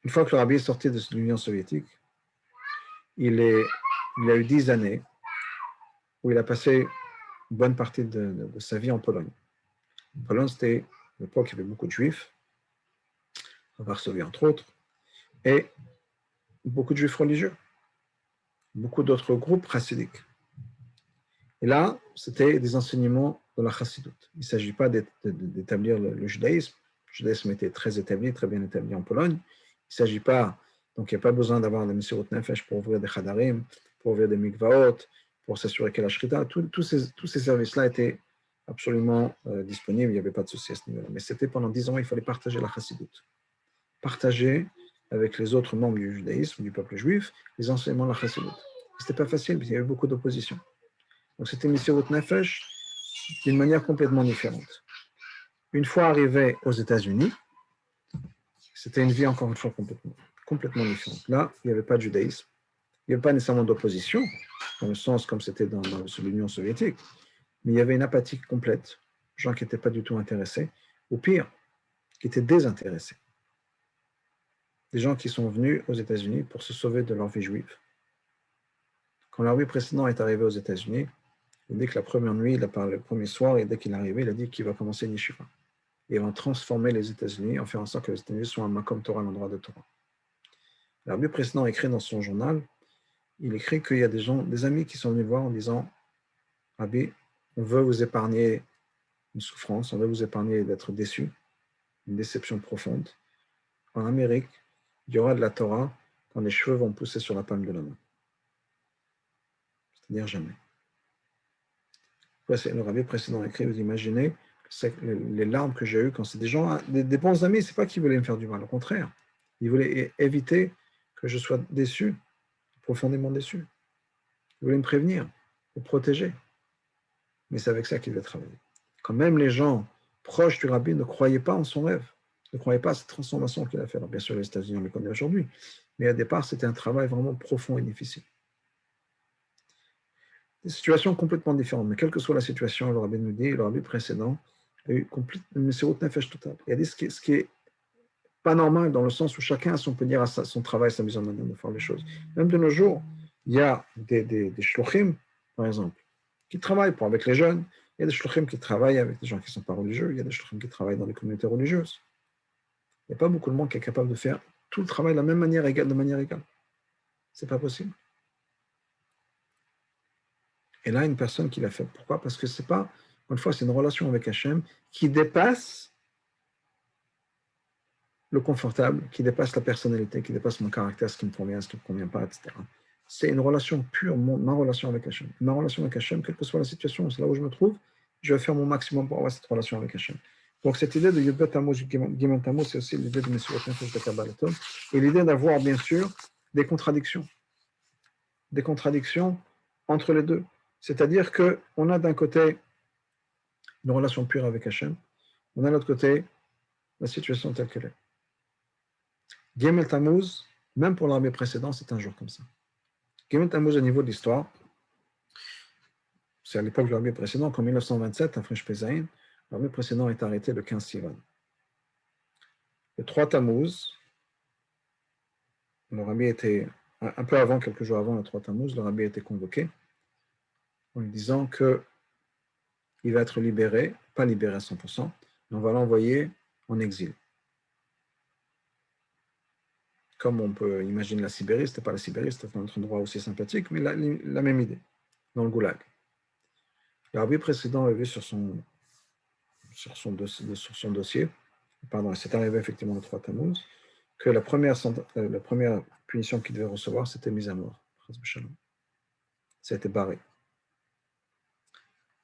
Une fois que le Rabbi est sorti de l'Union soviétique, il a eu 10 années où il a passé une bonne partie de sa vie en Pologne. En Pologne, c'était l'époque où il y avait beaucoup de juifs, en Varsovie entre autres, et beaucoup de juifs religieux, beaucoup d'autres groupes chassidiques. Et là, c'était des enseignements de la chassidoute. Il ne s'agit pas d'établir le judaïsme. Le judaïsme était très établi, très bien établi en Pologne. Il ne s'agit pas, donc il n'y a pas besoin d'avoir des Messirut Nefesh pour ouvrir des chadarim, pour ouvrir des mikvaot, pour s'assurer qu'il y a la shrita. Tous ces services-là étaient absolument disponibles, il n'y avait pas de souci à ce niveau-là. Mais c'était pendant 10 ans, il fallait partager la chassidoute. Partager avec les autres membres du judaïsme, du peuple juif, les enseignements de la chassidoute. Ce n'était pas facile, parce qu'il y avait beaucoup d'opposition. Donc c'était Messirut Nefesh d'une manière complètement différente. Une fois arrivé aux États-Unis, c'était une vie encore une fois complètement différente. Là, il n'y avait pas de judaïsme. Il n'y avait pas nécessairement d'opposition, dans le sens comme c'était dans l'Union soviétique, mais il y avait une apathie complète, gens qui n'étaient pas du tout intéressés, ou pire, qui étaient désintéressés. Des gens qui sont venus aux États-Unis pour se sauver de leur vie juive. Quand leur vie précédent est arrivé aux États-Unis, il dit que la première nuit, le premier soir, et dès qu'il est arrivé, il a dit qu'il va commencer une yeshiva. Et il va transformer les États-Unis, en faire en sorte que les États-Unis soient un Makom Torah, un endroit de Torah. Le Rabbi précédent écrit dans son journal, il écrit qu'il y a des amis qui sont venus voir en disant Rabbi, on veut vous épargner une souffrance, on veut vous épargner d'être déçu, une déception profonde. En Amérique, il y aura de la Torah quand les cheveux vont pousser sur la palme de la main. C'est-à-dire jamais. Le rabbi précédent écrit, vous imaginez les larmes que j'ai eues quand c'est des gens, des bons amis, c'est pas qu'ils voulaient me faire du mal, au contraire. Ils voulaient éviter que je sois déçu, profondément déçu. Ils voulaient me prévenir, me protéger. Mais c'est avec ça qu'ils devaient travailler. Quand même les gens proches du rabbi ne croyaient pas en son rêve, ne croyaient pas à cette transformation qu'il a fait. Alors bien sûr, les États-Unis, on les connaît aujourd'hui, mais au départ, c'était un travail vraiment profond et difficile. Des situations complètement différentes, mais quelle que soit la situation, le rabbi nous dit, le rabbi précédent a eu une messirut nefesh totale. Il a dit ce qui est pas normal dans le sens où chacun a son dire à son travail, sa mise en manière de faire les choses. Même de nos jours, il y a des shluchim, par exemple, qui travaillent avec les jeunes. Il y a des shluchim qui travaillent avec des gens qui ne sont pas religieux. Il y a des shluchim qui travaillent dans les communautés religieuses. Il n'y a pas beaucoup de monde qui est capable de faire tout le travail de la même manière, de manière égale. Ce n'est pas possible. Et là, une personne qui l'a fait. Pourquoi? Parce que c'est pas, une fois, c'est une relation avec Hachem qui dépasse le confortable, qui dépasse la personnalité, qui dépasse mon caractère, ce qui me convient, ce qui ne me convient pas, etc. C'est une relation pure, ma relation avec Hachem. Ma relation avec Hachem, quelle que soit la situation, c'est là où je me trouve, je vais faire mon maximum pour avoir cette relation avec Hachem. Donc cette idée de Yudbet Amos, Gimel Tammuz, c'est aussi l'idée de Messirut Nefesh de Kabbalah Tov, et l'idée d'avoir, bien sûr, des contradictions entre les deux. C'est-à-dire qu'on a d'un côté une relation pure avec Hachem, on a de l'autre côté la situation telle qu'elle est. Gimel Tammuz, même pour l'armée précédente, c'est un jour comme ça. Gimel Tammuz, au niveau de l'histoire, c'est à l'époque de l'armée précédente, en 1927, à Fresh Pesaïn, l'armée précédente est arrêtée le 15 Sivan. Le 3 Tammuz, le rabbi était, un peu avant, quelques jours avant le 3 Tammuz, le rabbi a été convoqué en lui disant qu'il va être libéré, pas libéré à 100%, mais on va l'envoyer en exil. Comme on peut imaginer la Sibérie, ce n'était pas la Sibérie, c'était un autre endroit aussi sympathique, mais la même idée, dans le goulag. Le rabbi précédent avait vu sur son dossier, pardon, c'est arrivé effectivement le 3 Tammuz, que la première punition qu'il devait recevoir, c'était mise à mort. Ça a été barré.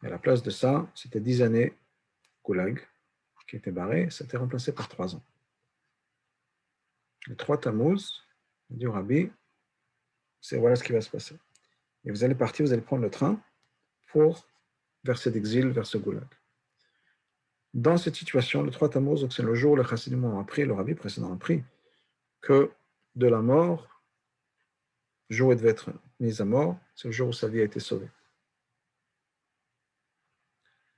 Et à la place de ça, c'était 10 années goulag qui étaient barrées, ça a été remplacé par 3 ans. Le 3 Tammuz, dit au rabbi, voilà ce qui va se passer. Et vous allez partir, vous allez prendre le train pour vers cet exil, vers ce goulag. Dans cette situation, le 3 Tammuz, c'est le jour où le chassidim ont appris, le rabbi précédent a appris, que de la mort, le jour où il devait être mis à mort, c'est le jour où sa vie a été sauvée.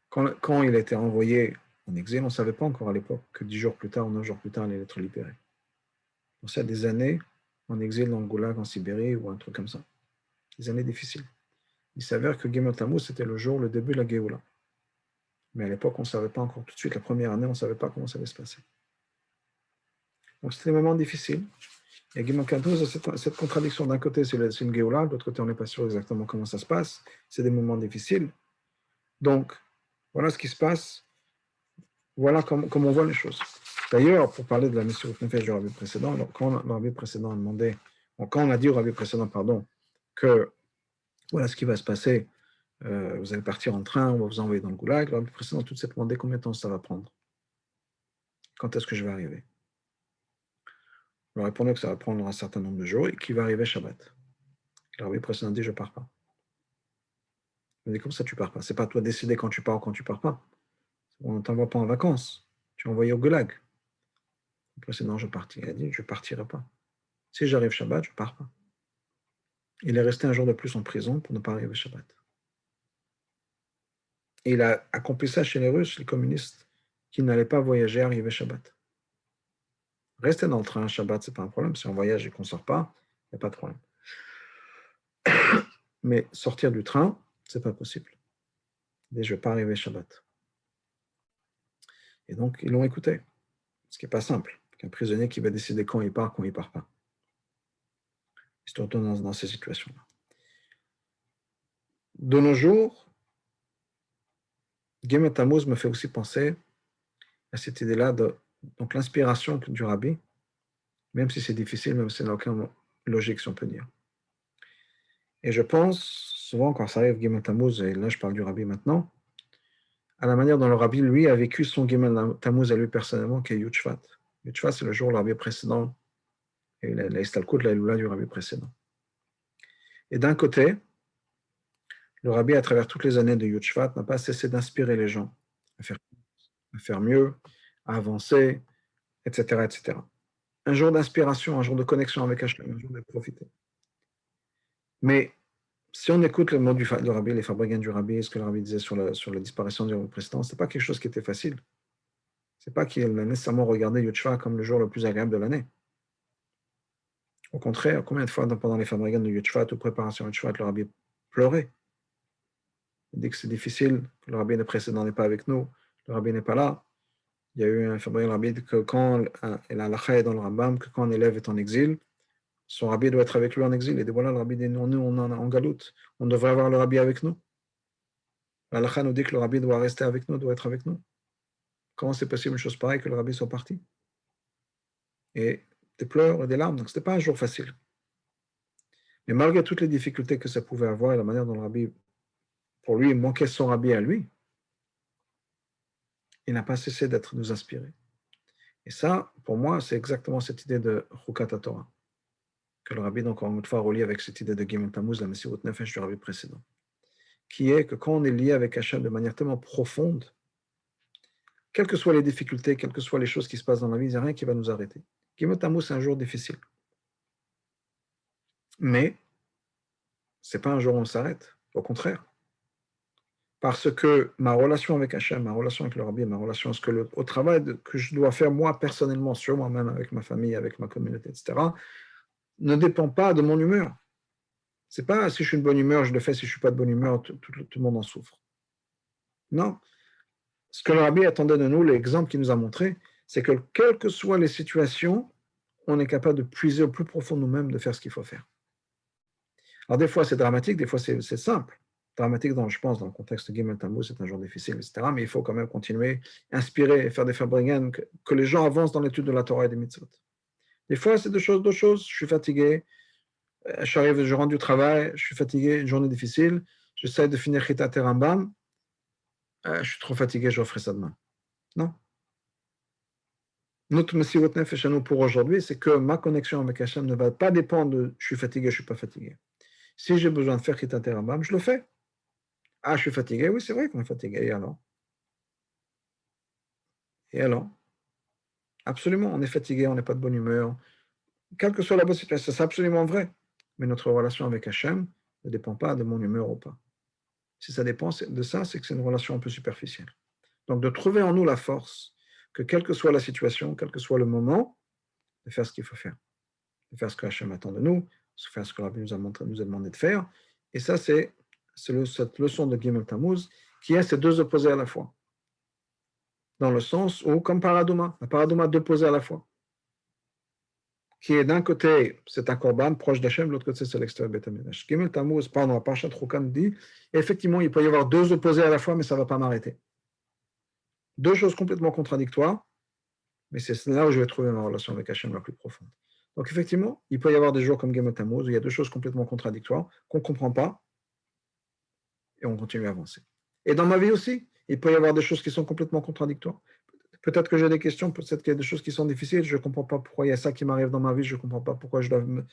Quand il a été envoyé en exil, on ne savait pas encore à l'époque que 10 jours plus tard ou 9 jours plus tard, il allait être libéré. Donc ça, des années en exil dans le goulag en Sibérie ou un truc comme ça. Des années difficiles. Il s'avère que Gimel Tammuz, c'était le début de la Géoula. Mais à l'époque, on ne savait pas encore tout de suite. La première année, on ne savait pas comment ça allait se passer. Donc c'était des moments difficiles. Et Gimel Tammuz a cette contradiction. D'un côté, c'est une Géoula, de l'autre côté, on n'est pas sûr exactement comment ça se passe. C'est des moments difficiles. Donc, voilà ce qui se passe. Voilà comment on voit les choses. D'ailleurs, pour parler de la Messirut Nefesh du rabbi précédent, alors, quand le rabbi précédent a demandé, quand on a dit au rabbi précédent, que voilà ce qui va se passer, vous allez partir en train, on va vous envoyer dans le goulag, le rabbi précédent tout s'est demandé combien de temps ça va prendre. Quand est-ce que je vais arriver? Il a répondu que ça va prendre un certain nombre de jours et qu'il va arriver Shabbat. Le rabbi précédent dit, je ne pars pas. Il dit, comme ça, tu ne pars pas. Ce n'est pas à toi de décider quand tu pars ou quand tu ne pars pas. On ne t'envoie pas en vacances. Tu es envoyé au goulag. Le précédent, je partirai. Il a dit, je ne partirai pas. Si j'arrive Shabbat, je ne pars pas. Il est resté un jour de plus en prison pour ne pas arriver Shabbat. Et il a accompli ça chez les Russes, les communistes, qui n'allaient pas voyager, arriver Shabbat. Rester dans le train Shabbat, ce n'est pas un problème. Si on voyage et qu'on ne sort pas, il n'y a pas de problème. Mais sortir du train, ce n'est pas possible. Et je ne vais pas arriver Shabbat. Et donc, ils l'ont écouté. Ce qui n'est pas simple. Qu'un prisonnier qui va décider quand il part pas. Il se retourne dans ces situations-là. De nos jours, Gimel Tammuz me fait aussi penser à cette idée-là donc l'inspiration du rabbi, même si c'est difficile, même si ça n'a aucune logique, si on peut dire. Et je pense, souvent quand ça arrive Gimel Tammuz, et là je parle du rabbi maintenant, à la manière dont le Rabbi, lui, a vécu son Gimel Tammuz à lui personnellement, qui est Yud Shvat. Yud Shvat, c'est le jour où le Rabbi précédent, et la Istalkut, la Lula du Rabbi précédent. Et d'un côté, le Rabbi, à travers toutes les années de Yud Shvat, n'a pas cessé d'inspirer les gens à faire mieux, à avancer, etc., etc. Un jour d'inspiration, un jour de connexion avec Hachem, un jour de profiter. Mais si on écoute le mot du Rabbi, les fabricants du Rabbi, ce que le Rabbi disait sur la disparition du Rabbi précédent, ce n'est pas quelque chose qui était facile. Ce n'est pas qu'il a nécessairement regardé Yud Shvat comme le jour le plus agréable de l'année. Au contraire, combien de fois pendant les fabricants de Yud Shvat ou préparation de Yud Shvat, le Rabbi pleurait. Il dit que c'est difficile, que le Rabbi précédent n'est pas avec nous, le Rabbi n'est pas là. Il y a eu un fabricant Rabbi que quand il a la dans le Rambam, que quand un élève est en exil, son Rabbi doit être avec lui en exil. Et dit voilà, le Rabbi dit nous, on est en galoute. On devrait avoir le Rabbi avec nous. L'Alacha nous dit que le Rabbi doit rester avec nous, doit être avec nous. Comment c'est possible une chose pareille que le Rabbi soit parti? Et des pleurs et des larmes. Donc, ce n'était pas un jour facile. Mais malgré toutes les difficultés que ça pouvait avoir et la manière dont le Rabbi, pour lui, il manquait son Rabbi à lui, il n'a pas cessé d'être nous inspiré. Et ça, pour moi, c'est exactement cette idée de Chukat Torah, que le Rabbi, donc, encore une fois, relie avec cette idée de Gimel Tammuz, la Messirut Nefesh du Rabbi précédent, qui est que quand on est lié avec Hachem de manière tellement profonde, quelles que soient les difficultés, quelles que soient les choses qui se passent dans la vie, il n'y a rien qui va nous arrêter. Gimel Tammuz, c'est un jour difficile. Mais ce n'est pas un jour où on s'arrête, au contraire. Parce que ma relation avec Hachem, ma relation avec le Rabbi, ma relation au travail que je dois faire moi personnellement, sur moi-même, avec ma famille, avec ma communauté, etc., ne dépend pas de mon humeur. C'est pas si je suis de bonne humeur, je le fais, si je ne suis pas de bonne humeur, tout le monde en souffre. Non. Ce que le Rabbi attendait de nous, l'exemple qu'il nous a montré, c'est que quelles que soient les situations, on est capable de puiser au plus profond de nous-mêmes, de faire ce qu'il faut faire. Alors des fois c'est dramatique, des fois c'est simple. Dramatique, je pense, dans le contexte de Gimel Tammuz, c'est un jour difficile, etc. Mais il faut quand même continuer, inspirer et faire des fabricants, que les gens avancent dans l'étude de la Torah et des mitzvot. Des fois, c'est d'autres choses. Je suis fatigué, je rentre du travail, je suis fatigué, une journée difficile, j'essaie de finir Chitat et Rambam, je suis trop fatigué, je referai ça demain. Non. Notre Messirut Nefesh à nous pour aujourd'hui, c'est que ma connexion avec Hachem ne va pas dépendre de je suis fatigué, je ne suis pas fatigué. Si j'ai besoin de faire Chitat et Rambam, je le fais. Ah, je suis fatigué, oui, c'est vrai qu'on est fatigué, et alors? Et alors? Absolument, on est fatigué, on n'est pas de bonne humeur. Quelle que soit la bonne situation, c'est absolument vrai. Mais notre relation avec Hachem ne dépend pas de mon humeur ou pas. Si ça dépend de ça, c'est que c'est une relation un peu superficielle. Donc de trouver en nous la force que quelle que soit la situation, quel que soit le moment, de faire ce qu'il faut faire. De faire ce que Hachem attend de nous, de faire ce que Rabbi nous a demandé de faire. Et ça, c'est cette leçon de Gimel Tammuz qui a ces deux opposés à la fois. Dans le sens où, comme Paradouma, un Paradouma d'opposés à la fois. Qui est d'un côté, c'est un korban proche d'Hachem, de l'autre côté, c'est l'extérieur de Beth Amikdash. Gimel Tammuz, pardon, la Parashat Chukam dit, effectivement, il peut y avoir deux opposés à la fois, mais ça ne va pas m'arrêter. Deux choses complètement contradictoires, mais c'est là où je vais trouver ma relation avec Hachem la plus profonde. Donc, effectivement, il peut y avoir des jours comme Gimel Tammuz où il y a deux choses complètement contradictoires qu'on ne comprend pas et on continue à avancer. Et dans ma vie aussi, il peut y avoir des choses qui sont complètement contradictoires. Peut-être que j'ai des questions, peut-être qu'il y a des choses qui sont difficiles, je ne comprends pas pourquoi il y a ça qui m'arrive dans ma vie, je ne comprends pas pourquoi je dois me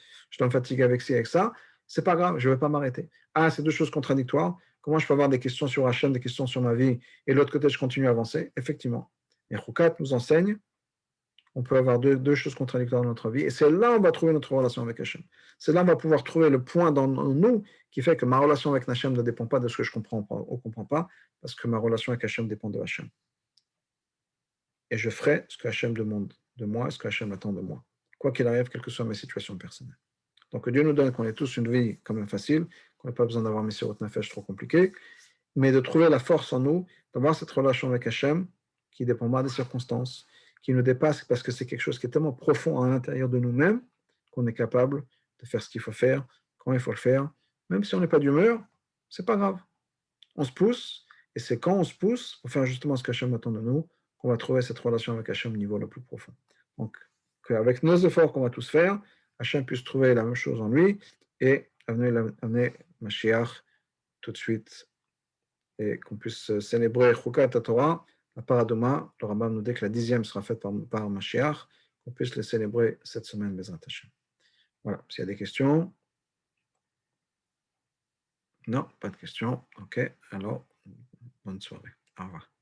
fatiguer avec ci, avec ça. C'est pas grave, je ne vais pas m'arrêter. Ah, c'est deux choses contradictoires. Comment je peux avoir des questions sur Hachem, des questions sur ma vie, et de l'autre côté, je continue à avancer? Effectivement. Et Chukat nous enseigne, on peut avoir deux choses contradictoires dans notre vie, et c'est là où on va trouver notre relation avec Hachem. C'est là où on va pouvoir trouver le point dans nous qui fait que ma relation avec Hachem ne dépend pas de ce que je comprends ou ne comprends pas, parce que ma relation avec Hachem dépend de Hachem. Et je ferai ce que Hachem demande de moi, ce que Hachem attend de moi, quoi qu'il arrive, quelles que soient mes situations personnelles. Donc Dieu nous donne qu'on ait tous une vie quand même facile, qu'on n'ait pas besoin d'avoir Messirut Nefesh trop compliqué, mais de trouver la force en nous, d'avoir cette relation avec Hachem qui ne dépend pas des circonstances, qui nous dépasse parce que c'est quelque chose qui est tellement profond à l'intérieur de nous-mêmes qu'on est capable de faire ce qu'il faut faire, quand il faut le faire, même si on n'est pas d'humeur, c'est pas grave. On se pousse, et c'est quand on se pousse pour faire justement ce qu'Hachem attend de nous, qu'on va trouver cette relation avec Hachem au niveau le plus profond. Donc, qu'avec nos efforts qu'on va tous faire, Hachem puisse trouver la même chose en lui et amener Mashiach tout de suite et qu'on puisse célébrer Chukat Torah, la Paradoma. Le Rambam nous dit que la 10e sera faite par Mashiach, qu'on puisse les célébrer cette semaine, Bezrat Hashem. Voilà, s'il y a des questions. Non, pas de questions. Ok, alors, bonne soirée. Au revoir.